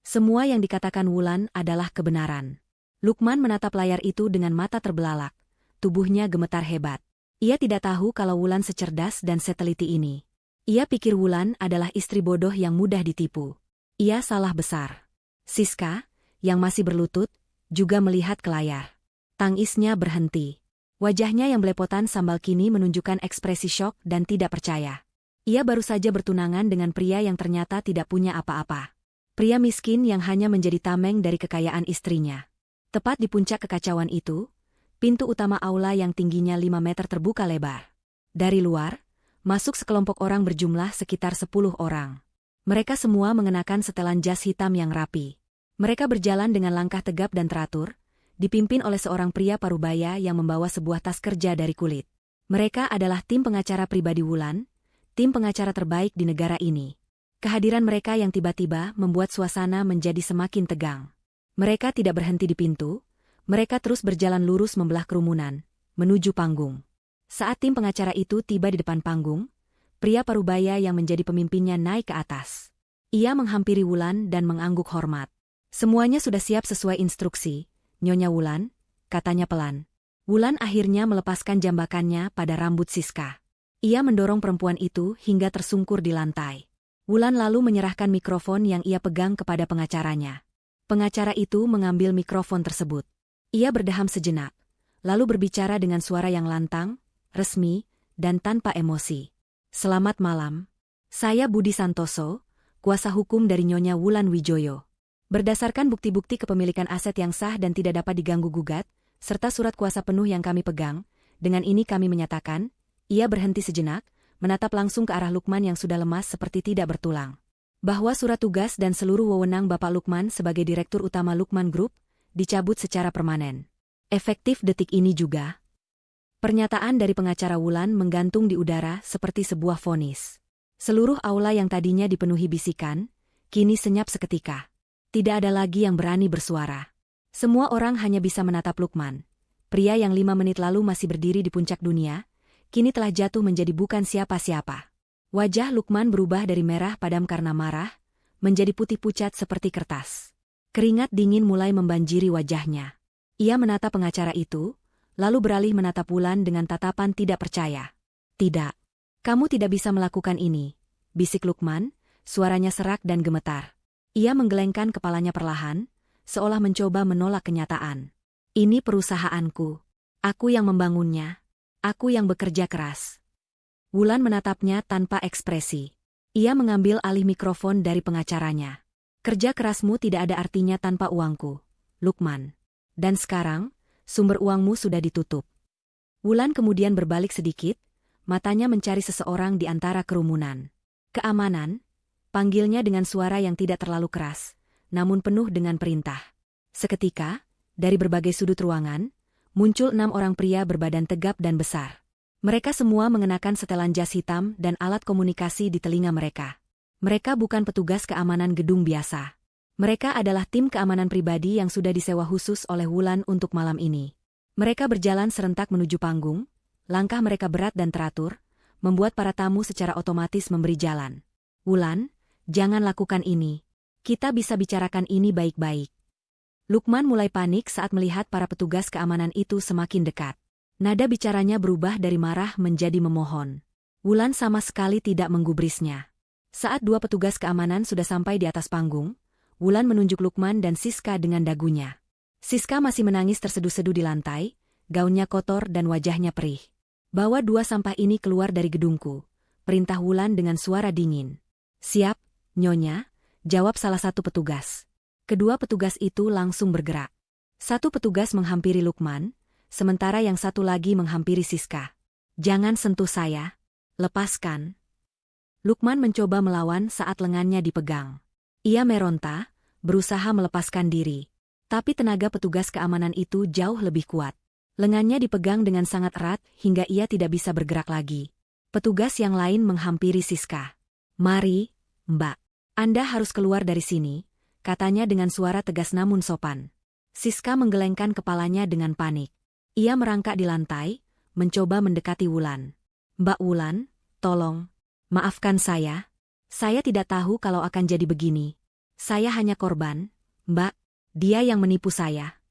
Semua yang dikatakan Wulan adalah kebenaran. Lukman menatap layar itu dengan mata terbelalak. Tubuhnya gemetar hebat. Ia tidak tahu kalau Wulan secerdas dan seteliti ini. Ia pikir Wulan adalah istri bodoh yang mudah ditipu. Ia salah besar. Siska, yang masih berlutut, juga melihat ke layar. Tangisnya berhenti. Wajahnya yang belepotan sambal kini menunjukkan ekspresi syok dan tidak percaya. Ia baru saja bertunangan dengan pria yang ternyata tidak punya apa-apa. Pria miskin yang hanya menjadi tameng dari kekayaan istrinya. Tepat di puncak kekacauan itu, pintu utama aula yang tingginya 5 meter terbuka lebar. Dari luar, masuk sekelompok orang berjumlah sekitar 10 orang. Mereka semua mengenakan setelan jas hitam yang rapi. Mereka berjalan dengan langkah tegap dan teratur, dipimpin oleh seorang pria parubaya yang membawa sebuah tas kerja dari kulit. Mereka adalah tim pengacara pribadi Wulan, tim pengacara terbaik di negara ini. Kehadiran mereka yang tiba-tiba membuat suasana menjadi semakin tegang. Mereka tidak berhenti di pintu, mereka terus berjalan lurus membelah kerumunan, menuju panggung. Saat tim pengacara itu tiba di depan panggung, pria parubaya yang menjadi pemimpinnya naik ke atas. Ia menghampiri Wulan dan mengangguk hormat. Semuanya sudah siap sesuai instruksi, Nyonya Wulan, katanya pelan. Wulan akhirnya melepaskan jambakannya pada rambut Siska. Ia mendorong perempuan itu hingga tersungkur di lantai. Wulan lalu menyerahkan mikrofon yang ia pegang kepada pengacaranya. Pengacara itu mengambil mikrofon tersebut. Ia berdeham sejenak, lalu berbicara dengan suara yang lantang, resmi, dan tanpa emosi. Selamat malam. Saya Budi Santoso, kuasa hukum dari Nyonya Wulan Wijoyo. Berdasarkan bukti-bukti kepemilikan aset yang sah dan tidak dapat diganggu-gugat, serta surat kuasa penuh yang kami pegang, dengan ini kami menyatakan, ia berhenti sejenak, menatap langsung ke arah Lukman yang sudah lemas seperti tidak bertulang. Bahwa surat tugas dan seluruh wewenang Bapak Lukman sebagai Direktur Utama Lukman Group dicabut secara permanen. Efektif detik ini juga. Pernyataan dari pengacara Wulan menggantung di udara seperti sebuah vonis. Seluruh aula yang tadinya dipenuhi bisikan, kini senyap seketika. Tidak ada lagi yang berani bersuara. Semua orang hanya bisa menatap Lukman. Pria yang 5 menit lalu masih berdiri di puncak dunia, kini telah jatuh menjadi bukan siapa-siapa. Wajah Lukman berubah dari merah padam karena marah, menjadi putih pucat seperti kertas. Keringat dingin mulai membanjiri wajahnya. Ia menatap pengacara itu, lalu beralih menatap Wulan dengan tatapan tidak percaya. Tidak. Kamu tidak bisa melakukan ini, bisik Lukman, suaranya serak dan gemetar. Ia menggelengkan kepalanya perlahan, seolah mencoba menolak kenyataan. Ini perusahaanku. Aku yang membangunnya. Aku yang bekerja keras. Wulan menatapnya tanpa ekspresi. Ia mengambil alih mikrofon dari pengacaranya. Kerja kerasmu tidak ada artinya tanpa uangku, Lukman. Dan sekarang, sumber uangmu sudah ditutup. Wulan kemudian berbalik sedikit, matanya mencari seseorang di antara kerumunan. Keamanan, panggilnya dengan suara yang tidak terlalu keras, namun penuh dengan perintah. Seketika, dari berbagai sudut ruangan, muncul 6 orang pria berbadan tegap dan besar. Mereka semua mengenakan setelan jas hitam dan alat komunikasi di telinga mereka. Mereka bukan petugas keamanan gedung biasa. Mereka adalah tim keamanan pribadi yang sudah disewa khusus oleh Wulan untuk malam ini. Mereka berjalan serentak menuju panggung, langkah mereka berat dan teratur, membuat para tamu secara otomatis memberi jalan. Wulan, jangan lakukan ini. Kita bisa bicarakan ini baik-baik. Lukman mulai panik saat melihat para petugas keamanan itu semakin dekat. Nada bicaranya berubah dari marah menjadi memohon. Wulan sama sekali tidak menggubrisnya. Saat 2 petugas keamanan sudah sampai di atas panggung, Wulan menunjuk Lukman dan Siska dengan dagunya. Siska masih menangis terseduh-seduh di lantai, gaunnya kotor dan wajahnya perih. Bawa 2 sampah ini keluar dari gedungku, perintah Wulan dengan suara dingin. Siap, Nyonya, jawab salah satu petugas. Kedua petugas itu langsung bergerak. Satu petugas menghampiri Lukman, sementara yang satu lagi menghampiri Siska. Jangan sentuh saya. Lepaskan. Lukman mencoba melawan saat lengannya dipegang. Ia meronta, berusaha melepaskan diri. Tapi tenaga petugas keamanan itu jauh lebih kuat. Lengannya dipegang dengan sangat erat hingga ia tidak bisa bergerak lagi. Petugas yang lain menghampiri Siska. Mari, Mbak. Anda harus keluar dari sini, katanya dengan suara tegas namun sopan. Siska menggelengkan kepalanya dengan panik. Ia merangkak di lantai, mencoba mendekati Wulan. Mbak Wulan, tolong. Maafkan saya. Saya tidak tahu kalau akan jadi begini. Saya hanya korban, Mbak. Dia yang menipu saya.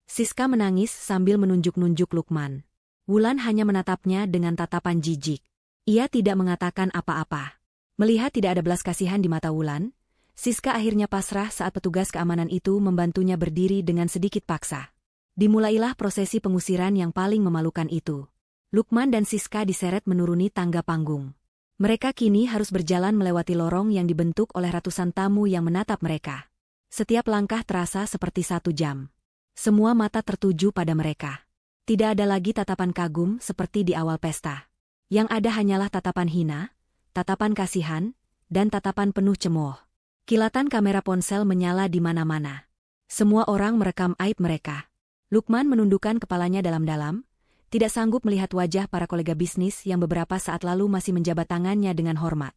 Siska menangis sambil menunjuk-nunjuk Lukman. Wulan hanya menatapnya dengan tatapan jijik. Ia tidak mengatakan apa-apa. Melihat tidak ada belas kasihan di mata Wulan, Siska akhirnya pasrah saat petugas keamanan itu membantunya berdiri dengan sedikit paksa. Dimulailah prosesi pengusiran yang paling memalukan itu. Lukman dan Siska diseret menuruni tangga panggung. Mereka kini harus berjalan melewati lorong yang dibentuk oleh ratusan tamu yang menatap mereka. Setiap langkah terasa seperti 1 jam. Semua mata tertuju pada mereka. Tidak ada lagi tatapan kagum seperti di awal pesta. Yang ada hanyalah tatapan hina, tatapan kasihan, dan tatapan penuh cemooh. Kilatan kamera ponsel menyala di mana-mana. Semua orang merekam aib mereka. Lukman menundukkan kepalanya dalam-dalam, tidak sanggup melihat wajah para kolega bisnis yang beberapa saat lalu masih menjabat tangannya dengan hormat.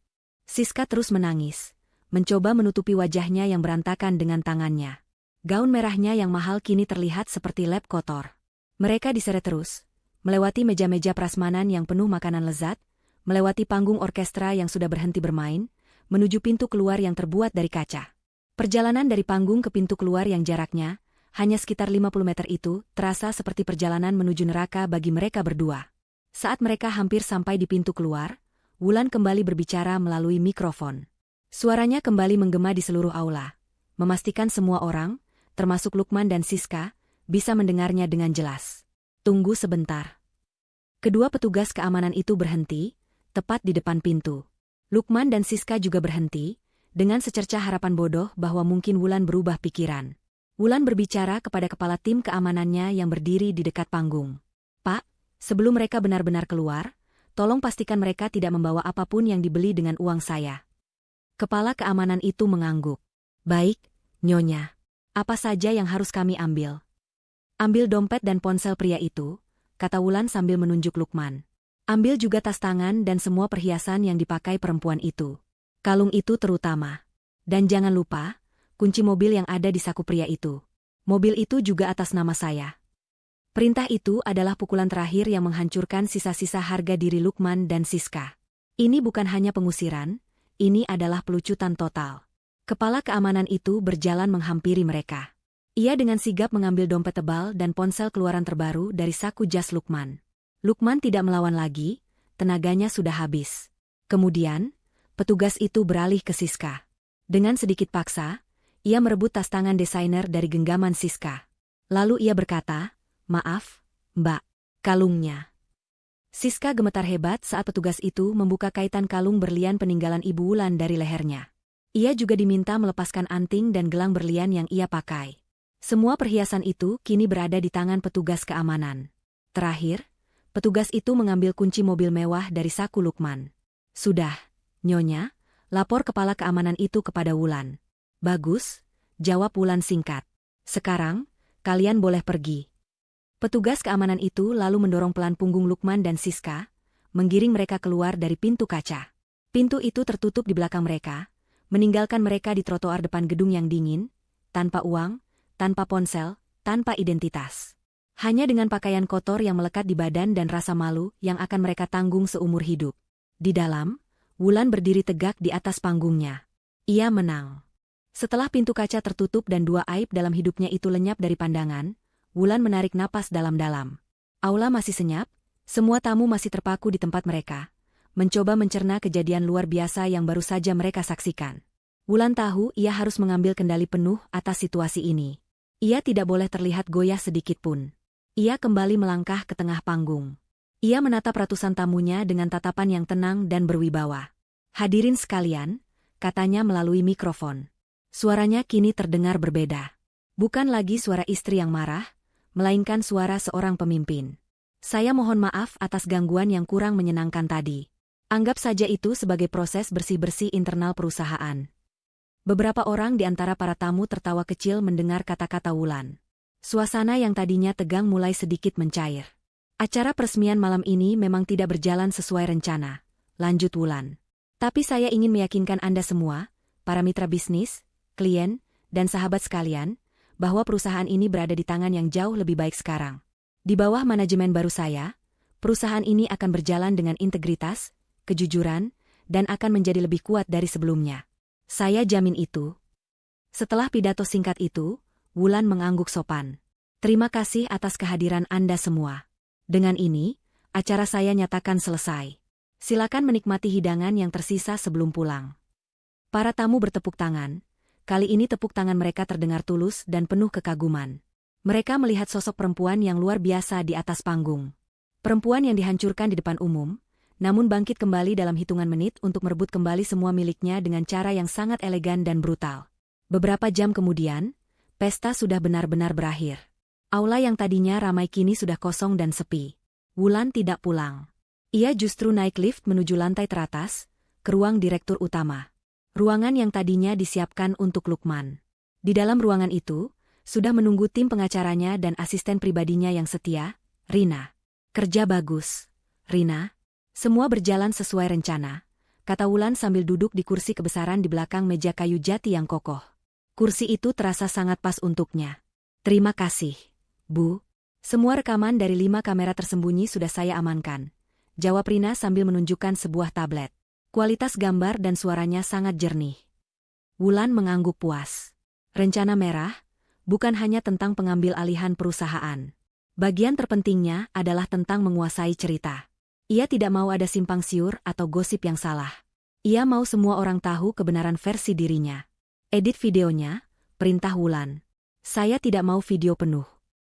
Siska terus menangis, mencoba menutupi wajahnya yang berantakan dengan tangannya. Gaun merahnya yang mahal kini terlihat seperti lap kotor. Mereka diseret terus, melewati meja-meja prasmanan yang penuh makanan lezat, melewati panggung orkestra yang sudah berhenti bermain, menuju pintu keluar yang terbuat dari kaca. Perjalanan dari panggung ke pintu keluar yang jaraknya hanya sekitar 50 meter itu terasa seperti perjalanan menuju neraka bagi mereka berdua. Saat mereka hampir sampai di pintu keluar, Wulan kembali berbicara melalui mikrofon. Suaranya kembali menggema di seluruh aula, memastikan semua orang, termasuk Lukman dan Siska, bisa mendengarnya dengan jelas. Tunggu sebentar. Kedua petugas keamanan itu berhenti, tepat di depan pintu. Lukman dan Siska juga berhenti, dengan secercah harapan bodoh bahwa mungkin Wulan berubah pikiran. Wulan berbicara kepada kepala tim keamanannya yang berdiri di dekat panggung. Pak, sebelum mereka benar-benar keluar, tolong pastikan mereka tidak membawa apapun yang dibeli dengan uang saya. Kepala keamanan itu mengangguk. Baik, Nyonya. Apa saja yang harus kami ambil? Ambil dompet dan ponsel pria itu, kata Wulan sambil menunjuk Lukman. Ambil juga tas tangan dan semua perhiasan yang dipakai perempuan itu. Kalung itu terutama. Dan jangan lupa, kunci mobil yang ada di saku pria itu. Mobil itu juga atas nama saya. Perintah itu adalah pukulan terakhir yang menghancurkan sisa-sisa harga diri Lukman dan Siska. Ini bukan hanya pengusiran, ini adalah pelucutan total. Kepala keamanan itu berjalan menghampiri mereka. Ia dengan sigap mengambil dompet tebal dan ponsel keluaran terbaru dari saku jas Lukman. Lukman tidak melawan lagi, tenaganya sudah habis. Kemudian, petugas itu beralih ke Siska. Dengan sedikit paksa, ia merebut tas tangan desainer dari genggaman Siska. Lalu ia berkata, "Maaf, Mbak, kalungnya." Siska gemetar hebat saat petugas itu membuka kaitan kalung berlian peninggalan Ibu Wulan dari lehernya. Ia juga diminta melepaskan anting dan gelang berlian yang ia pakai. Semua perhiasan itu kini berada di tangan petugas keamanan. Terakhir, petugas itu mengambil kunci mobil mewah dari saku Lukman. "Sudah, Nyonya," lapor kepala keamanan itu kepada Wulan. "Bagus," jawab Wulan singkat. "Sekarang, kalian boleh pergi." Petugas keamanan itu lalu mendorong pelan punggung Lukman dan Siska, menggiring mereka keluar dari pintu kaca. Pintu itu tertutup di belakang mereka, meninggalkan mereka di trotoar depan gedung yang dingin, tanpa uang, tanpa ponsel, tanpa identitas. Hanya dengan pakaian kotor yang melekat di badan dan rasa malu yang akan mereka tanggung seumur hidup. Di dalam, Wulan berdiri tegak di atas panggungnya. Ia menang. Setelah pintu kaca tertutup dan dua aib dalam hidupnya itu lenyap dari pandangan, Wulan menarik napas dalam-dalam. Aula masih senyap, semua tamu masih terpaku di tempat mereka, mencoba mencerna kejadian luar biasa yang baru saja mereka saksikan. Wulan tahu ia harus mengambil kendali penuh atas situasi ini. Ia tidak boleh terlihat goyah sedikit pun. Ia kembali melangkah ke tengah panggung. Ia menatap ratusan tamunya dengan tatapan yang tenang dan berwibawa. "Hadirin sekalian," katanya melalui mikrofon. Suaranya kini terdengar berbeda. Bukan lagi suara istri yang marah, melainkan suara seorang pemimpin. "Saya mohon maaf atas gangguan yang kurang menyenangkan tadi. Anggap saja itu sebagai proses bersih-bersih internal perusahaan." Beberapa orang di antara para tamu tertawa kecil mendengar kata-kata Wulan. Suasana yang tadinya tegang mulai sedikit mencair. "Acara peresmian malam ini memang tidak berjalan sesuai rencana," lanjut Wulan. "Tapi saya ingin meyakinkan Anda semua, para mitra bisnis, klien, dan sahabat sekalian, bahwa perusahaan ini berada di tangan yang jauh lebih baik sekarang. Di bawah manajemen baru saya, perusahaan ini akan berjalan dengan integritas, kejujuran, dan akan menjadi lebih kuat dari sebelumnya. Saya jamin itu." Setelah pidato singkat itu, Wulan mengangguk sopan. "Terima kasih atas kehadiran Anda semua. Dengan ini, acara saya nyatakan selesai. Silakan menikmati hidangan yang tersisa sebelum pulang." Para tamu bertepuk tangan. Kali ini tepuk tangan mereka terdengar tulus dan penuh kekaguman. Mereka melihat sosok perempuan yang luar biasa di atas panggung. Perempuan yang dihancurkan di depan umum, namun bangkit kembali dalam hitungan menit untuk merebut kembali semua miliknya dengan cara yang sangat elegan dan brutal. Beberapa jam kemudian, pesta sudah benar-benar berakhir. Aula yang tadinya ramai kini sudah kosong dan sepi. Wulan tidak pulang. Ia justru naik lift menuju lantai teratas, ke ruang direktur utama. Ruangan yang tadinya disiapkan untuk Lukman. Di dalam ruangan itu, sudah menunggu tim pengacaranya dan asisten pribadinya yang setia, Rina. "Kerja bagus, Rina. Semua berjalan sesuai rencana," kata Wulan sambil duduk di kursi kebesaran di belakang meja kayu jati yang kokoh. Kursi itu terasa sangat pas untuknya. Terima kasih, Bu. Semua rekaman dari 5 kamera tersembunyi sudah saya amankan, jawab Rina sambil menunjukkan sebuah tablet. Kualitas gambar dan suaranya sangat jernih. Wulan mengangguk puas. Rencana merah bukan hanya tentang pengambil alihan perusahaan. Bagian terpentingnya adalah tentang menguasai cerita. Ia tidak mau ada simpang siur atau gosip yang salah. Ia mau semua orang tahu kebenaran versi dirinya. Edit videonya, perintah Wulan. Saya tidak mau video penuh.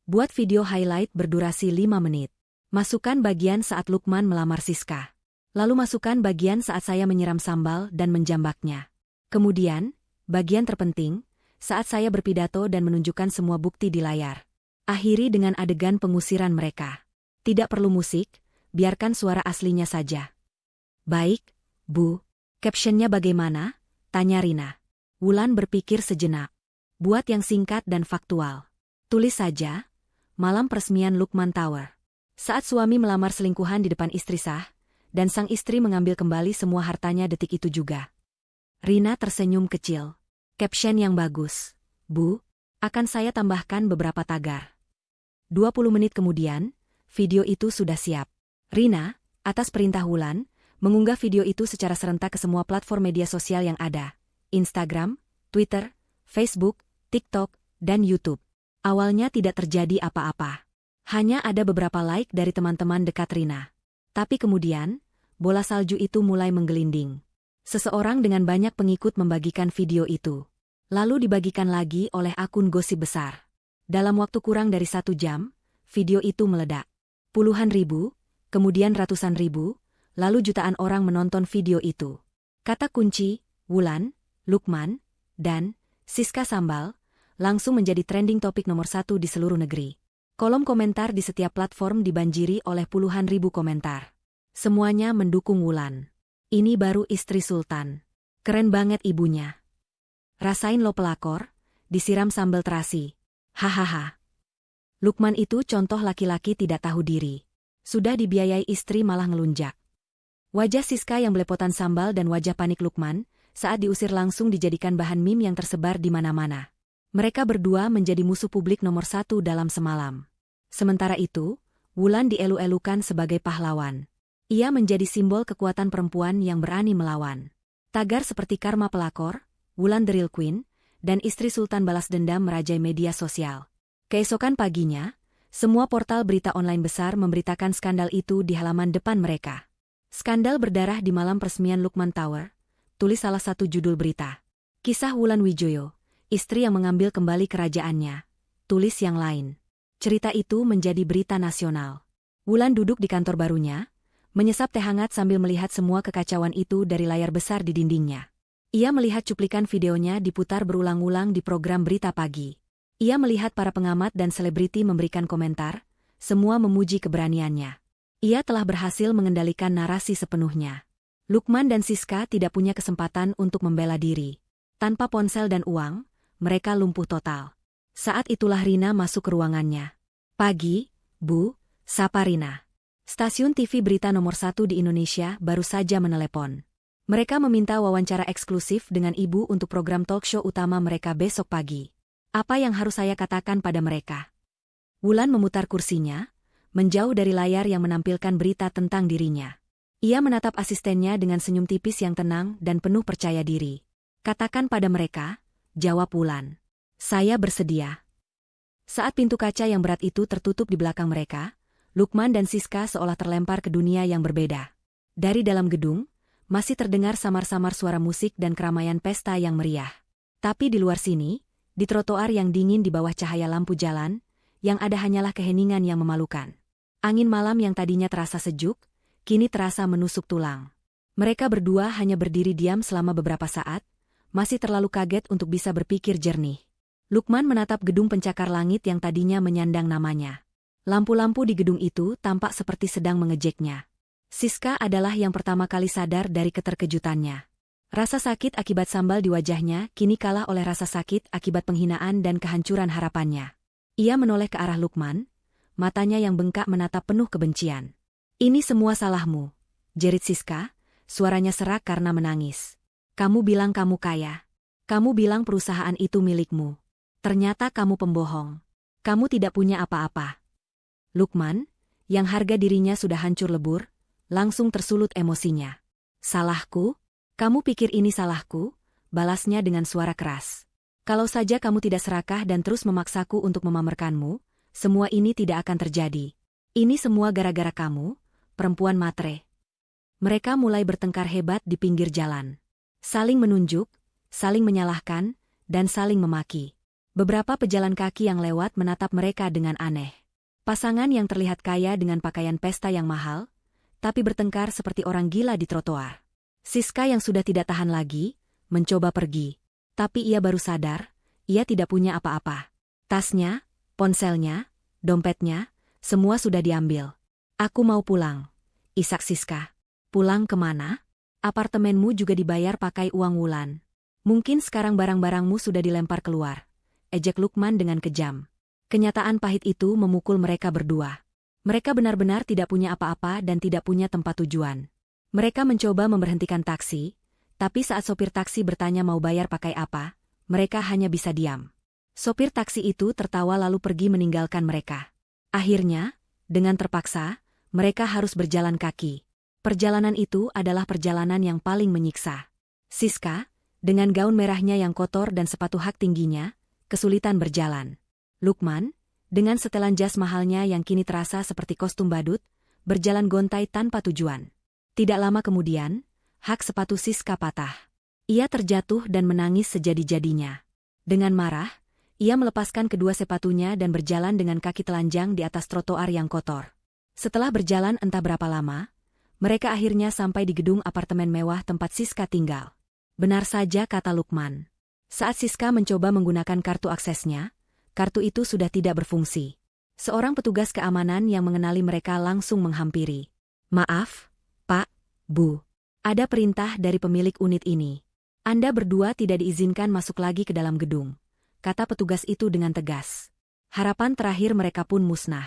Buat video highlight berdurasi 5 menit. Masukkan bagian saat Lukman melamar Siska. Lalu masukkan bagian saat saya menyiram sambal dan menjambaknya. Kemudian, bagian terpenting, saat saya berpidato dan menunjukkan semua bukti di layar. Akhiri dengan adegan pengusiran mereka. Tidak perlu musik, biarkan suara aslinya saja. Baik, Bu. Captionnya bagaimana? Tanya Rina. Wulan berpikir sejenak. Buat yang singkat dan faktual. Tulis saja, malam peresmian Lukman Tower. Saat suami melamar selingkuhan di depan istri sah, dan sang istri mengambil kembali semua hartanya detik itu juga. Rina tersenyum kecil. Caption yang bagus, Bu. Akan saya tambahkan beberapa tagar. 20 menit kemudian, video itu sudah siap. Rina, atas perintah Wulan, mengunggah video itu secara serentak ke semua platform media sosial yang ada. Instagram, Twitter, Facebook, TikTok, dan YouTube. Awalnya tidak terjadi apa-apa. Hanya ada beberapa like dari teman-teman dekat Rina. Tapi kemudian, bola salju itu mulai menggelinding. Seseorang dengan banyak pengikut membagikan video itu. Lalu dibagikan lagi oleh akun gosip besar. Dalam waktu kurang dari 1 jam, video itu meledak. Puluhan ribu, kemudian ratusan ribu, lalu jutaan orang menonton video itu. Kata kunci, Wulan, Lukman, dan Siska Sambal, langsung menjadi trending topik nomor 1 di seluruh negeri. Kolom komentar di setiap platform dibanjiri oleh puluhan ribu komentar. Semuanya mendukung Wulan. Ini baru istri Sultan. Keren banget ibunya. Rasain lo pelakor, disiram sambal terasi. Hahaha. Lukman itu contoh laki-laki tidak tahu diri. Sudah dibiayai istri malah ngelunjak. Wajah Siska yang belepotan sambal dan wajah panik Lukman saat diusir langsung dijadikan bahan meme yang tersebar di mana-mana. Mereka berdua menjadi musuh publik nomor 1 dalam semalam. Sementara itu, Wulan dielu-elukan sebagai pahlawan. Ia menjadi simbol kekuatan perempuan yang berani melawan. Tagar seperti Karma Pelakor, Wulan The Real Queen, dan istri Sultan balas dendam merajai media sosial. Keesokan paginya, semua portal berita online besar memberitakan skandal itu di halaman depan mereka. Skandal berdarah di malam peresmian Lukman Tower, tulis salah satu judul berita. Kisah Wulan Wijoyo, istri yang mengambil kembali kerajaannya, tulis yang lain. Cerita itu menjadi berita nasional. Wulan duduk di kantor barunya, menyesap teh hangat sambil melihat semua kekacauan itu dari layar besar di dindingnya. Ia melihat cuplikan videonya diputar berulang-ulang di program berita pagi. Ia melihat para pengamat dan selebriti memberikan komentar, semua memuji keberaniannya. Ia telah berhasil mengendalikan narasi sepenuhnya. Lukman dan Siska tidak punya kesempatan untuk membela diri. Tanpa ponsel dan uang, mereka lumpuh total. Saat itulah Rina masuk ke ruangannya. Pagi, Bu, sapa Rina. Stasiun TV berita nomor 1 di Indonesia baru saja menelepon. Mereka meminta wawancara eksklusif dengan Ibu untuk program talk show utama mereka besok pagi. Apa yang harus saya katakan pada mereka? Wulan memutar kursinya, menjauh dari layar yang menampilkan berita tentang dirinya. Ia menatap asistennya dengan senyum tipis yang tenang dan penuh percaya diri. Katakan pada mereka, jawab Wulan. Saya bersedia. Saat pintu kaca yang berat itu tertutup di belakang mereka, Lukman dan Siska seolah terlempar ke dunia yang berbeda. Dari dalam gedung, masih terdengar samar-samar suara musik dan keramaian pesta yang meriah. Tapi di luar sini, di trotoar yang dingin di bawah cahaya lampu jalan, yang ada hanyalah keheningan yang memalukan. Angin malam yang tadinya terasa sejuk, kini terasa menusuk tulang. Mereka berdua hanya berdiri diam selama beberapa saat, masih terlalu kaget untuk bisa berpikir jernih. Lukman menatap gedung pencakar langit yang tadinya menyandang namanya. Lampu-lampu di gedung itu tampak seperti sedang mengejeknya. Siska adalah yang pertama kali sadar dari keterkejutannya. Rasa sakit akibat sambal di wajahnya kini kalah oleh rasa sakit akibat penghinaan dan kehancuran harapannya. Ia menoleh ke arah Lukman, matanya yang bengkak menatap penuh kebencian. Ini semua salahmu, jerit Siska, suaranya serak karena menangis. Kamu bilang kamu kaya. Kamu bilang perusahaan itu milikmu. Ternyata kamu pembohong. Kamu tidak punya apa-apa. Lukman, yang harga dirinya sudah hancur lebur, langsung tersulut emosinya. Salahku? Kamu pikir ini salahku? Balasnya dengan suara keras. Kalau saja kamu tidak serakah dan terus memaksaku untuk memamerkanmu, semua ini tidak akan terjadi. Ini semua gara-gara kamu, perempuan matre. Mereka mulai bertengkar hebat di pinggir jalan. Saling menunjuk, saling menyalahkan, dan saling memaki. Beberapa pejalan kaki yang lewat menatap mereka dengan aneh. Pasangan yang terlihat kaya dengan pakaian pesta yang mahal, tapi bertengkar seperti orang gila di trotoar. Siska yang sudah tidak tahan lagi, mencoba pergi. Tapi ia baru sadar, ia tidak punya apa-apa. Tasnya, ponselnya, dompetnya, semua sudah diambil. Aku mau pulang. Isak Siska. Pulang kemana? Apartemenmu juga dibayar pakai uang Wulan. Mungkin sekarang barang-barangmu sudah dilempar keluar. Ejek Lukman dengan kejam. Kenyataan pahit itu memukul mereka berdua. Mereka benar-benar tidak punya apa-apa dan tidak punya tempat tujuan. Mereka mencoba memberhentikan taksi, tapi saat sopir taksi bertanya mau bayar pakai apa, mereka hanya bisa diam. Sopir taksi itu tertawa lalu pergi meninggalkan mereka. Akhirnya, dengan terpaksa, mereka harus berjalan kaki. Perjalanan itu adalah perjalanan yang paling menyiksa. Siska, dengan gaun merahnya yang kotor dan sepatu hak tingginya, kesulitan berjalan. Lukman, dengan setelan jas mahalnya yang kini terasa seperti kostum badut, berjalan gontai tanpa tujuan. Tidak lama kemudian, hak sepatu Siska patah. Ia terjatuh dan menangis sejadi-jadinya. Dengan marah, ia melepaskan kedua sepatunya dan berjalan dengan kaki telanjang di atas trotoar yang kotor. Setelah berjalan entah berapa lama, mereka akhirnya sampai di gedung apartemen mewah tempat Siska tinggal. Benar saja kata Lukman. Saat Siska mencoba menggunakan kartu aksesnya, kartu itu sudah tidak berfungsi. Seorang petugas keamanan yang mengenali mereka langsung menghampiri. Maaf, Pak, Bu. Ada perintah dari pemilik unit ini. Anda berdua tidak diizinkan masuk lagi ke dalam gedung, kata petugas itu dengan tegas. Harapan terakhir mereka pun musnah.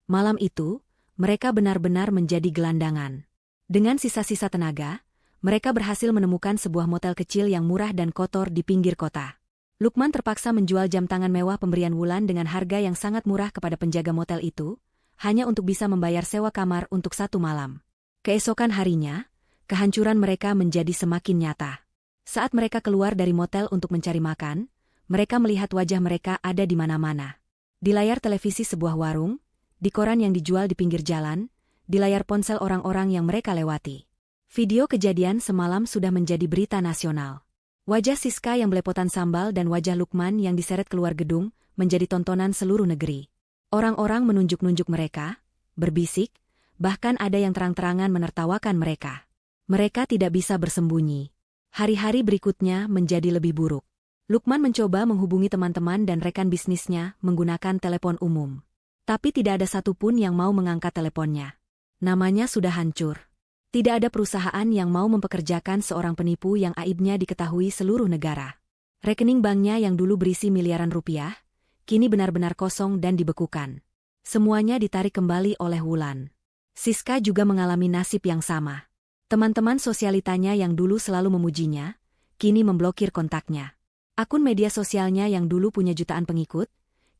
Malam itu, mereka benar-benar menjadi gelandangan. Dengan sisa-sisa tenaga, mereka berhasil menemukan sebuah motel kecil yang murah dan kotor di pinggir kota. Lukman terpaksa menjual jam tangan mewah pemberian Wulan dengan harga yang sangat murah kepada penjaga motel itu, hanya untuk bisa membayar sewa kamar untuk 1 malam. Keesokan harinya, kehancuran mereka menjadi semakin nyata. Saat mereka keluar dari motel untuk mencari makan, mereka melihat wajah mereka ada di mana-mana. Di layar televisi sebuah warung, di koran yang dijual di pinggir jalan, di layar ponsel orang-orang yang mereka lewati. Video kejadian semalam sudah menjadi berita nasional. Wajah Siska yang belepotan sambal dan wajah Lukman yang diseret keluar gedung menjadi tontonan seluruh negeri. Orang-orang menunjuk-nunjuk mereka, berbisik, bahkan ada yang terang-terangan menertawakan mereka. Mereka tidak bisa bersembunyi. Hari-hari berikutnya menjadi lebih buruk. Lukman mencoba menghubungi teman-teman dan rekan bisnisnya menggunakan telepon umum. Tapi tidak ada satupun yang mau mengangkat teleponnya. Namanya sudah hancur. Tidak ada perusahaan yang mau mempekerjakan seorang penipu yang aibnya diketahui seluruh negara. Rekening banknya yang dulu berisi miliaran rupiah, kini benar-benar kosong dan dibekukan. Semuanya ditarik kembali oleh Wulan. Siska juga mengalami nasib yang sama. Teman-teman sosialitanya yang dulu selalu memujinya, kini memblokir kontaknya. Akun media sosialnya yang dulu punya jutaan pengikut,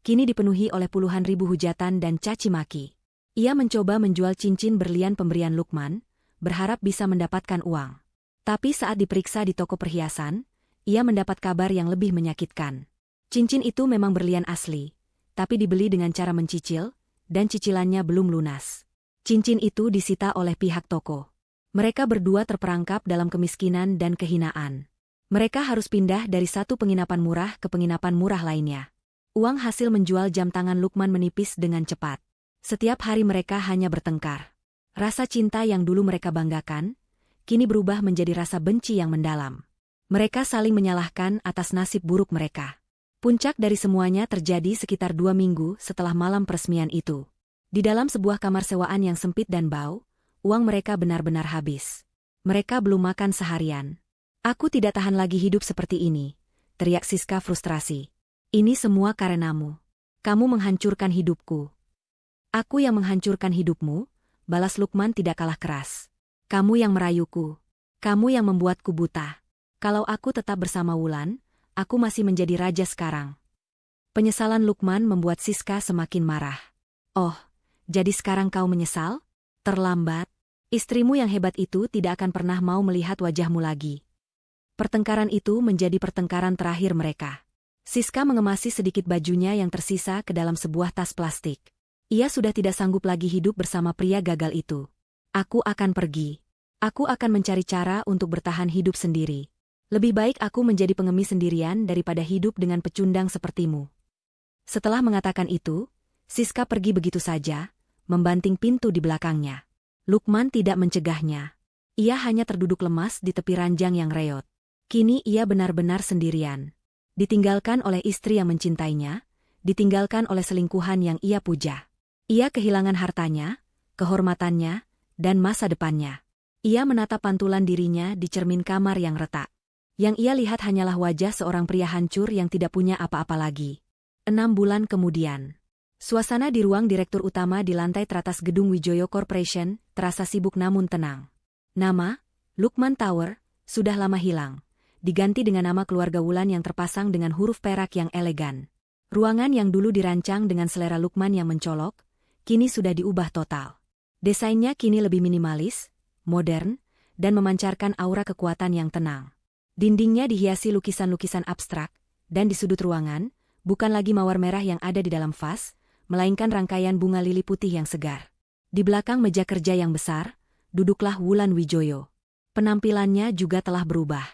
kini dipenuhi oleh puluhan ribu hujatan dan caci maki. Ia mencoba menjual cincin berlian pemberian Lukman, berharap bisa mendapatkan uang. Tapi saat diperiksa di toko perhiasan, ia mendapat kabar yang lebih menyakitkan. Cincin itu memang berlian asli, tapi dibeli dengan cara mencicil, dan cicilannya belum lunas. Cincin itu disita oleh pihak toko. Mereka berdua terperangkap dalam kemiskinan dan kehinaan. Mereka harus pindah dari satu penginapan murah ke penginapan murah lainnya. Uang hasil menjual jam tangan Lukman menipis dengan cepat. Setiap hari mereka hanya bertengkar. Rasa cinta yang dulu mereka banggakan, kini berubah menjadi rasa benci yang mendalam. Mereka saling menyalahkan atas nasib buruk mereka. Puncak dari semuanya terjadi sekitar 2 minggu setelah malam peresmian itu. Di dalam sebuah kamar sewaan yang sempit dan bau, uang mereka benar-benar habis. Mereka belum makan seharian. Aku tidak tahan lagi hidup seperti ini, teriak Siska frustrasi. Ini semua karenamu. Kamu menghancurkan hidupku. Aku yang menghancurkan hidupmu, balas Lukman tidak kalah keras. Kamu yang merayuku. Kamu yang membuatku buta. Kalau aku tetap bersama Wulan, aku masih menjadi raja sekarang. Penyesalan Lukman membuat Siska semakin marah. Oh, jadi sekarang kau menyesal? Terlambat. Istrimu yang hebat itu tidak akan pernah mau melihat wajahmu lagi. Pertengkaran itu menjadi pertengkaran terakhir mereka. Siska mengemasi sedikit bajunya yang tersisa ke dalam sebuah tas plastik. Ia sudah tidak sanggup lagi hidup bersama pria gagal itu. Aku akan pergi. Aku akan mencari cara untuk bertahan hidup sendiri. Lebih baik aku menjadi pengemis sendirian daripada hidup dengan pecundang sepertimu. Setelah mengatakan itu, Siska pergi begitu saja, membanting pintu di belakangnya. Lukman tidak mencegahnya. Ia hanya terduduk lemas di tepi ranjang yang reot. Kini ia benar-benar sendirian. Ditinggalkan oleh istri yang mencintainya, ditinggalkan oleh selingkuhan yang ia puja. Ia kehilangan hartanya, kehormatannya, dan masa depannya. Ia menatap pantulan dirinya di cermin kamar yang retak. Yang ia lihat hanyalah wajah seorang pria hancur yang tidak punya apa-apa lagi. 6 bulan kemudian. Suasana di ruang direktur utama di lantai teratas gedung Wijoyo Corporation terasa sibuk namun tenang. Nama, Lukman Tower, sudah lama hilang. Diganti dengan nama keluarga Wulan yang terpasang dengan huruf perak yang elegan. Ruangan yang dulu dirancang dengan selera Lukman yang mencolok, kini sudah diubah total. Desainnya kini lebih minimalis, modern, dan memancarkan aura kekuatan yang tenang. Dindingnya dihiasi lukisan-lukisan abstrak, dan di sudut ruangan, bukan lagi mawar merah yang ada di dalam vas, melainkan rangkaian bunga lili putih yang segar. Di belakang meja kerja yang besar, duduklah Wulan Wijoyo. Penampilannya juga telah berubah.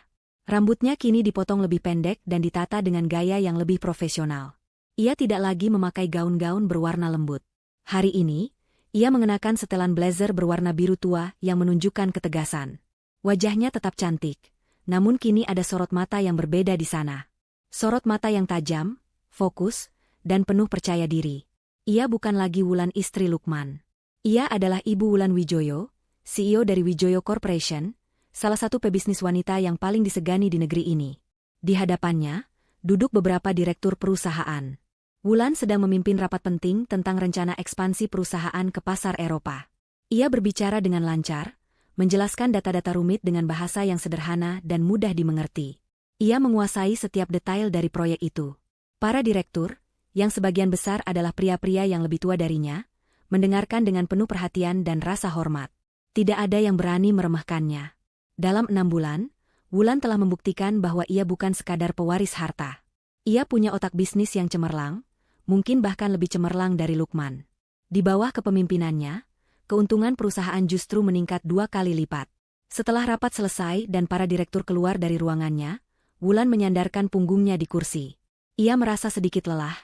Rambutnya kini dipotong lebih pendek dan ditata dengan gaya yang lebih profesional. Ia tidak lagi memakai gaun-gaun berwarna lembut. Hari ini, ia mengenakan setelan blazer berwarna biru tua yang menunjukkan ketegasan. Wajahnya tetap cantik, namun kini ada sorot mata yang berbeda di sana. Sorot mata yang tajam, fokus, dan penuh percaya diri. Ia bukan lagi Wulan istri Lukman. Ia adalah Ibu Wulan Wijoyo, CEO dari Wijoyo Corporation, salah satu pebisnis wanita yang paling disegani di negeri ini. Di hadapannya, duduk beberapa direktur perusahaan. Wulan sedang memimpin rapat penting tentang rencana ekspansi perusahaan ke pasar Eropa. Ia berbicara dengan lancar, menjelaskan data-data rumit dengan bahasa yang sederhana dan mudah dimengerti. Ia menguasai setiap detail dari proyek itu. Para direktur, yang sebagian besar adalah pria-pria yang lebih tua darinya, mendengarkan dengan penuh perhatian dan rasa hormat. Tidak ada yang berani meremehkannya. Dalam 6 bulan, Wulan telah membuktikan bahwa ia bukan sekadar pewaris harta. Ia punya otak bisnis yang cemerlang, mungkin bahkan lebih cemerlang dari Lukman. Di bawah kepemimpinannya, keuntungan perusahaan justru meningkat 2 kali lipat. Setelah rapat selesai dan para direktur keluar dari ruangannya, Wulan menyandarkan punggungnya di kursi. Ia merasa sedikit lelah,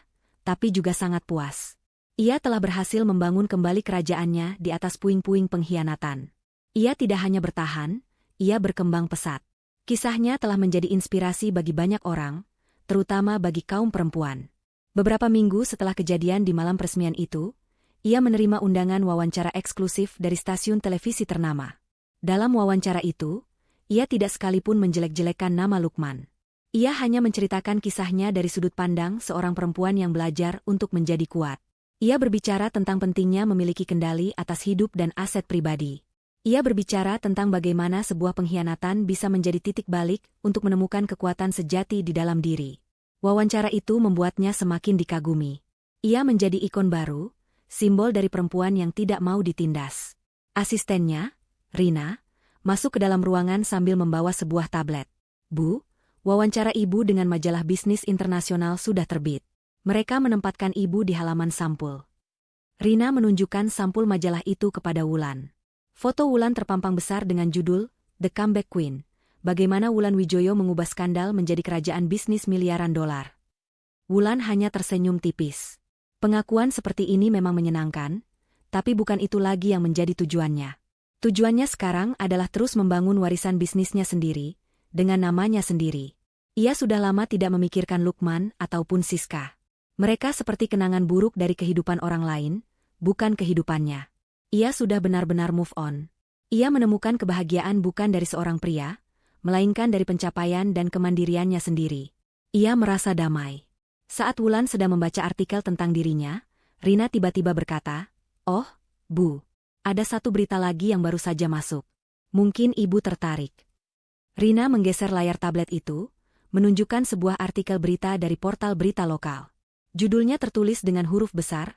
tapi juga sangat puas. Ia telah berhasil membangun kembali kerajaannya di atas puing-puing pengkhianatan. Ia tidak hanya bertahan, ia berkembang pesat. Kisahnya telah menjadi inspirasi bagi banyak orang, terutama bagi kaum perempuan. Beberapa minggu setelah kejadian di malam peresmian itu, ia menerima undangan wawancara eksklusif dari stasiun televisi ternama. Dalam wawancara itu, ia tidak sekalipun menjelek-jelekan nama Lukman. Ia hanya menceritakan kisahnya dari sudut pandang seorang perempuan yang belajar untuk menjadi kuat. Ia berbicara tentang pentingnya memiliki kendali atas hidup dan aset pribadi. Ia berbicara tentang bagaimana sebuah pengkhianatan bisa menjadi titik balik untuk menemukan kekuatan sejati di dalam diri. Wawancara itu membuatnya semakin dikagumi. Ia menjadi ikon baru, simbol dari perempuan yang tidak mau ditindas. Asistennya, Rina, masuk ke dalam ruangan sambil membawa sebuah tablet. Bu, wawancara ibu dengan majalah bisnis internasional sudah terbit. Mereka menempatkan ibu di halaman sampul. Rina menunjukkan sampul majalah itu kepada Wulan. Foto Wulan terpampang besar dengan judul The Comeback Queen. Bagaimana Wulan Wijoyo mengubah skandal menjadi kerajaan bisnis miliaran dolar. Wulan hanya tersenyum tipis. Pengakuan seperti ini memang menyenangkan, tapi bukan itu lagi yang menjadi tujuannya. Tujuannya sekarang adalah terus membangun warisan bisnisnya sendiri, dengan namanya sendiri. Ia sudah lama tidak memikirkan Lukman ataupun Siska. Mereka seperti kenangan buruk dari kehidupan orang lain, bukan kehidupannya. Ia sudah benar-benar move on. Ia menemukan kebahagiaan bukan dari seorang pria, melainkan dari pencapaian dan kemandiriannya sendiri. Ia merasa damai. Saat Wulan sedang membaca artikel tentang dirinya, Rina tiba-tiba berkata, "Oh, Bu, ada satu berita lagi yang baru saja masuk. Mungkin Ibu tertarik." Rina menggeser layar tablet itu, menunjukkan sebuah artikel berita dari portal berita lokal. Judulnya tertulis dengan huruf besar,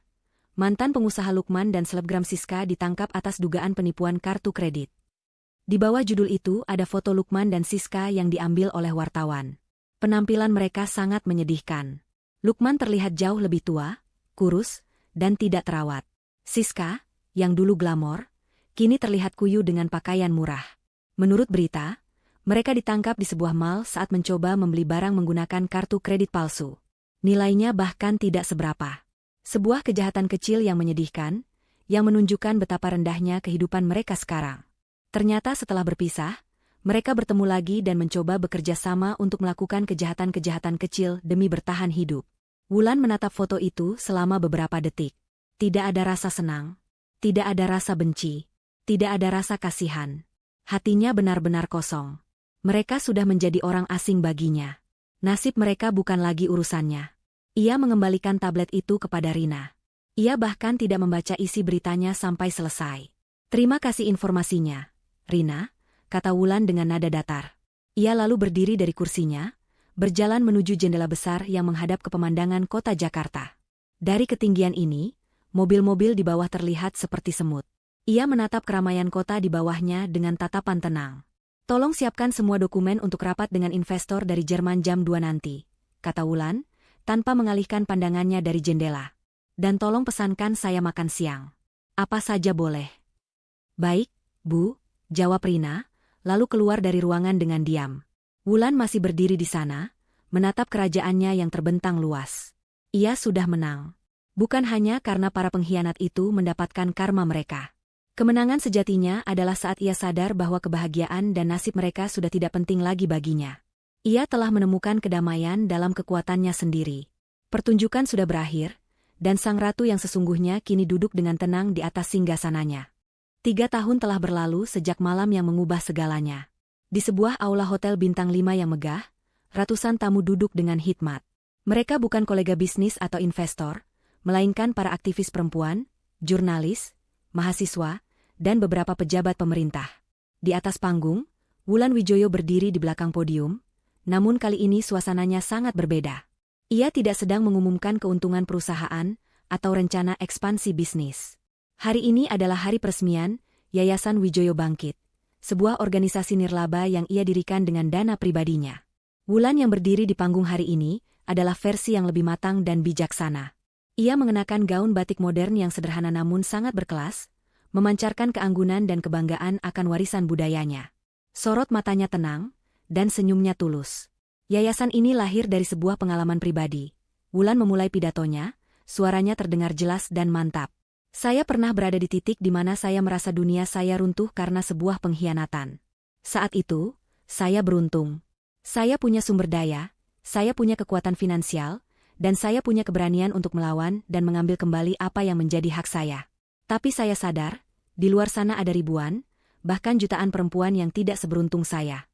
mantan pengusaha Lukman dan selebgram Siska ditangkap atas dugaan penipuan kartu kredit. Di bawah judul itu ada foto Lukman dan Siska yang diambil oleh wartawan. Penampilan mereka sangat menyedihkan. Lukman terlihat jauh lebih tua, kurus, dan tidak terawat. Siska, yang dulu glamor, kini terlihat kuyu dengan pakaian murah. Menurut berita, mereka ditangkap di sebuah mall saat mencoba membeli barang menggunakan kartu kredit palsu. Nilainya bahkan tidak seberapa. Sebuah kejahatan kecil yang menyedihkan, yang menunjukkan betapa rendahnya kehidupan mereka sekarang. Ternyata setelah berpisah, mereka bertemu lagi dan mencoba bekerja sama untuk melakukan kejahatan-kejahatan kecil demi bertahan hidup. Wulan menatap foto itu selama beberapa detik. Tidak ada rasa senang, tidak ada rasa benci, tidak ada rasa kasihan. Hatinya benar-benar kosong. Mereka sudah menjadi orang asing baginya. Nasib mereka bukan lagi urusannya. Ia mengembalikan tablet itu kepada Rina. Ia bahkan tidak membaca isi beritanya sampai selesai. Terima kasih informasinya, Rina, kata Wulan dengan nada datar. Ia lalu berdiri dari kursinya, berjalan menuju jendela besar yang menghadap ke pemandangan kota Jakarta. Dari ketinggian ini, mobil-mobil di bawah terlihat seperti semut. Ia menatap keramaian kota di bawahnya dengan tatapan tenang. Tolong siapkan semua dokumen untuk rapat dengan investor dari Jerman jam 2 nanti, kata Wulan, tanpa mengalihkan pandangannya dari jendela. Dan tolong pesankan saya makan siang. Apa saja boleh. Baik, Bu, jawab Rina, lalu keluar dari ruangan dengan diam. Wulan masih berdiri di sana, menatap kerajaannya yang terbentang luas. Ia sudah menang. Bukan hanya karena para pengkhianat itu mendapatkan karma mereka. Kemenangan sejatinya adalah saat ia sadar bahwa kebahagiaan dan nasib mereka sudah tidak penting lagi baginya. Ia telah menemukan kedamaian dalam kekuatannya sendiri. Pertunjukan sudah berakhir, dan sang ratu yang sesungguhnya kini duduk dengan tenang di atas singgasananya. 3 tahun telah berlalu sejak malam yang mengubah segalanya. Di sebuah aula hotel bintang 5 yang megah, ratusan tamu duduk dengan hikmat. Mereka bukan kolega bisnis atau investor, melainkan para aktivis perempuan, jurnalis, mahasiswa, dan beberapa pejabat pemerintah. Di atas panggung, Wulan Wijoyo berdiri di belakang podium, namun kali ini suasananya sangat berbeda. Ia tidak sedang mengumumkan keuntungan perusahaan atau rencana ekspansi bisnis. Hari ini adalah hari peresmian Yayasan Wijoyo Bangkit, sebuah organisasi nirlaba yang ia dirikan dengan dana pribadinya. Wulan yang berdiri di panggung hari ini adalah versi yang lebih matang dan bijaksana. Ia mengenakan gaun batik modern yang sederhana namun sangat berkelas, memancarkan keanggunan dan kebanggaan akan warisan budayanya. Sorot matanya tenang, dan senyumnya tulus. Yayasan ini lahir dari sebuah pengalaman pribadi. Wulan memulai pidatonya, suaranya terdengar jelas dan mantap. Saya pernah berada di titik di mana saya merasa dunia saya runtuh karena sebuah pengkhianatan. Saat itu, saya beruntung. Saya punya sumber daya, saya punya kekuatan finansial, dan saya punya keberanian untuk melawan dan mengambil kembali apa yang menjadi hak saya. Tapi saya sadar, di luar sana ada ribuan, bahkan jutaan perempuan yang tidak seberuntung saya.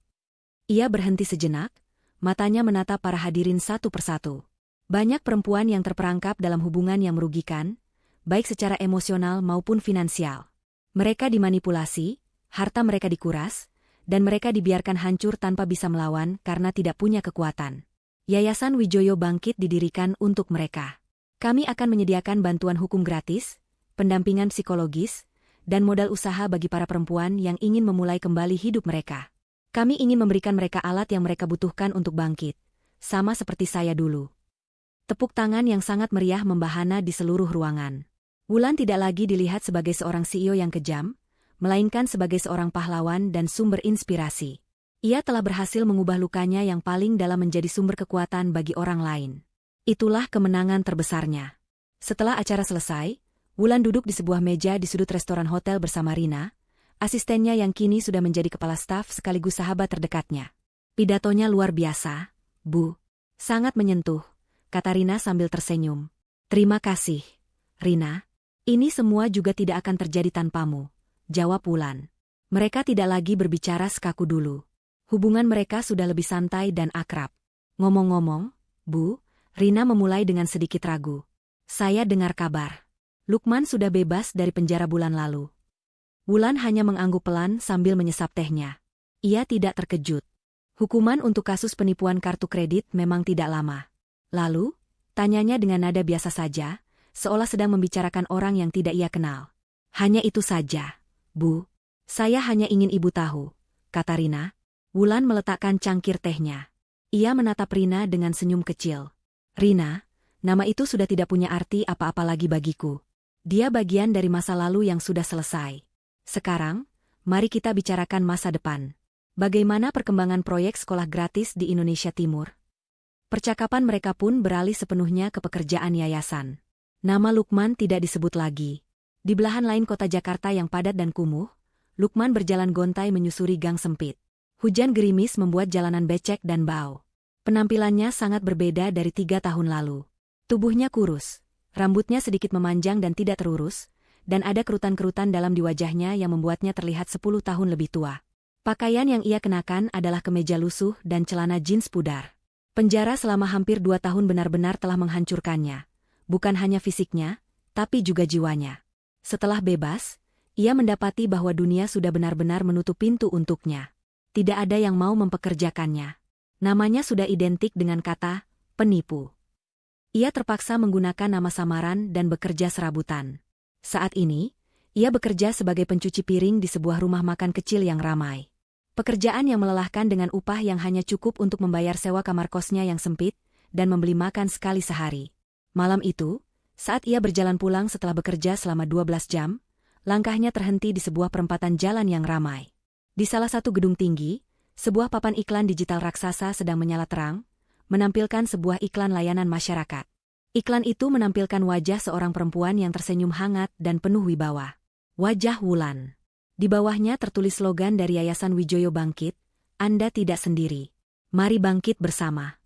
Ia berhenti sejenak, matanya menatap para hadirin satu persatu. Banyak perempuan yang terperangkap dalam hubungan yang merugikan, baik secara emosional maupun finansial. Mereka dimanipulasi, harta mereka dikuras, dan mereka dibiarkan hancur tanpa bisa melawan karena tidak punya kekuatan. Yayasan Wijoyo Bangkit didirikan untuk mereka. Kami akan menyediakan bantuan hukum gratis, pendampingan psikologis, dan modal usaha bagi para perempuan yang ingin memulai kembali hidup mereka. Kami ingin memberikan mereka alat yang mereka butuhkan untuk bangkit, sama seperti saya dulu. Tepuk tangan yang sangat meriah membahana di seluruh ruangan. Wulan tidak lagi dilihat sebagai seorang CEO yang kejam, melainkan sebagai seorang pahlawan dan sumber inspirasi. Ia telah berhasil mengubah lukanya yang paling dalam menjadi sumber kekuatan bagi orang lain. Itulah kemenangan terbesarnya. Setelah acara selesai, Wulan duduk di sebuah meja di sudut restoran hotel bersama Rina, asistennya yang kini sudah menjadi kepala staf sekaligus sahabat terdekatnya. Pidatonya luar biasa, Bu. Sangat menyentuh, kata Rina sambil tersenyum. Terima kasih, Rina. Ini semua juga tidak akan terjadi tanpamu, jawab Wulan. Mereka tidak lagi berbicara sekaku dulu. Hubungan mereka sudah lebih santai dan akrab. Ngomong-ngomong, Bu, Rina memulai dengan sedikit ragu. Saya dengar kabar Lukman sudah bebas dari penjara bulan lalu. Wulan hanya mengangguk pelan sambil menyesap tehnya. Ia tidak terkejut. Hukuman untuk kasus penipuan kartu kredit memang tidak lama. Lalu, tanyanya dengan nada biasa saja, seolah sedang membicarakan orang yang tidak ia kenal. Hanya itu saja, Bu. Saya hanya ingin Ibu tahu, kata Rina. Wulan meletakkan cangkir tehnya. Ia menatap Rina dengan senyum kecil. Rina, nama itu sudah tidak punya arti apa-apa lagi bagiku. Dia bagian dari masa lalu yang sudah selesai. Sekarang, mari kita bicarakan masa depan. Bagaimana perkembangan proyek sekolah gratis di Indonesia Timur? Percakapan mereka pun beralih sepenuhnya ke pekerjaan yayasan. Nama Lukman tidak disebut lagi. Di belahan lain kota Jakarta yang padat dan kumuh, Lukman berjalan gontai menyusuri gang sempit. Hujan gerimis membuat jalanan becek dan bau. Penampilannya sangat berbeda dari 3 tahun lalu. Tubuhnya kurus, rambutnya sedikit memanjang dan tidak terurus, dan ada kerutan-kerutan dalam di wajahnya yang membuatnya terlihat 10 tahun lebih tua. Pakaian yang ia kenakan adalah kemeja lusuh dan celana jeans pudar. Penjara selama hampir 2 tahun benar-benar telah menghancurkannya. Bukan hanya fisiknya, tapi juga jiwanya. Setelah bebas, ia mendapati bahwa dunia sudah benar-benar menutup pintu untuknya. Tidak ada yang mau mempekerjakannya. Namanya sudah identik dengan kata penipu. Ia terpaksa menggunakan nama samaran dan bekerja serabutan. Saat ini, ia bekerja sebagai pencuci piring di sebuah rumah makan kecil yang ramai. Pekerjaan yang melelahkan dengan upah yang hanya cukup untuk membayar sewa kamar kosnya yang sempit dan membeli makan sekali sehari. Malam itu, saat ia berjalan pulang setelah bekerja selama 12 jam, langkahnya terhenti di sebuah perempatan jalan yang ramai. Di salah satu gedung tinggi, sebuah papan iklan digital raksasa sedang menyala terang, menampilkan sebuah iklan layanan masyarakat. Iklan itu menampilkan wajah seorang perempuan yang tersenyum hangat dan penuh wibawa. Wajah Wulan. Di bawahnya tertulis slogan dari Yayasan Wijoyo Bangkit, Anda tidak sendiri. Mari bangkit bersama.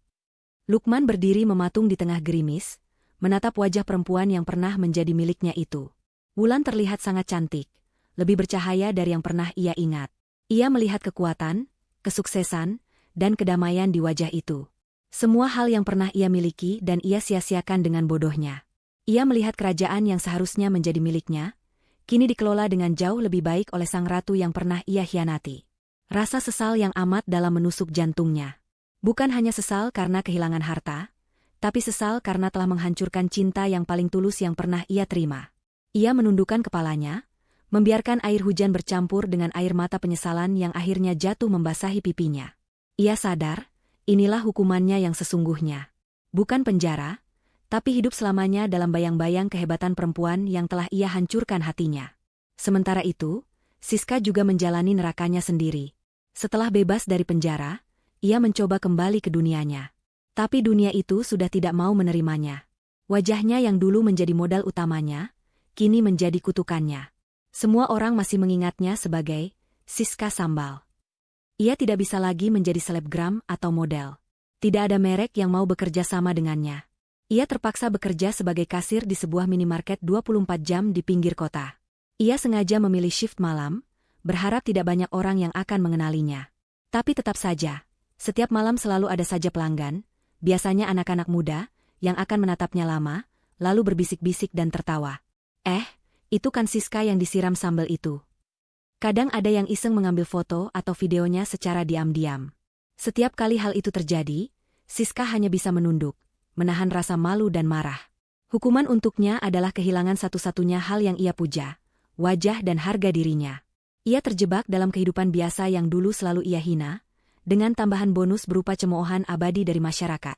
Lukman berdiri mematung di tengah gerimis, menatap wajah perempuan yang pernah menjadi miliknya itu. Wulan terlihat sangat cantik, lebih bercahaya dari yang pernah ia ingat. Ia melihat kekuatan, kesuksesan, dan kedamaian di wajah itu. Semua hal yang pernah ia miliki dan ia sia-siakan dengan bodohnya. Ia melihat kerajaan yang seharusnya menjadi miliknya, kini dikelola dengan jauh lebih baik oleh sang ratu yang pernah ia hianati. Rasa sesal yang amat dalam menusuk jantungnya. Bukan hanya sesal karena kehilangan harta, tapi sesal karena telah menghancurkan cinta yang paling tulus yang pernah ia terima. Ia menundukkan kepalanya, membiarkan air hujan bercampur dengan air mata penyesalan yang akhirnya jatuh membasahi pipinya. Ia sadar, inilah hukumannya yang sesungguhnya. Bukan penjara, tapi hidup selamanya dalam bayang-bayang kehebatan perempuan yang telah ia hancurkan hatinya. Sementara itu, Siska juga menjalani nerakanya sendiri. Setelah bebas dari penjara, ia mencoba kembali ke dunianya. Tapi dunia itu sudah tidak mau menerimanya. Wajahnya yang dulu menjadi modal utamanya, kini menjadi kutukannya. Semua orang masih mengingatnya sebagai Siska Sambal. Ia tidak bisa lagi menjadi selebgram atau model. Tidak ada merek yang mau bekerja sama dengannya. Ia terpaksa bekerja sebagai kasir di sebuah minimarket 24 jam di pinggir kota. Ia sengaja memilih shift malam, berharap tidak banyak orang yang akan mengenalinya. Tapi tetap saja, setiap malam selalu ada saja pelanggan, biasanya anak-anak muda, yang akan menatapnya lama, lalu berbisik-bisik dan tertawa. Itu kan Siska yang disiram sambal itu. Kadang ada yang iseng mengambil foto atau videonya secara diam-diam. Setiap kali hal itu terjadi, Siska hanya bisa menunduk, menahan rasa malu dan marah. Hukuman untuknya adalah kehilangan satu-satunya hal yang ia puja, wajah dan harga dirinya. Ia terjebak dalam kehidupan biasa yang dulu selalu ia hina, dengan tambahan bonus berupa cemoohan abadi dari masyarakat.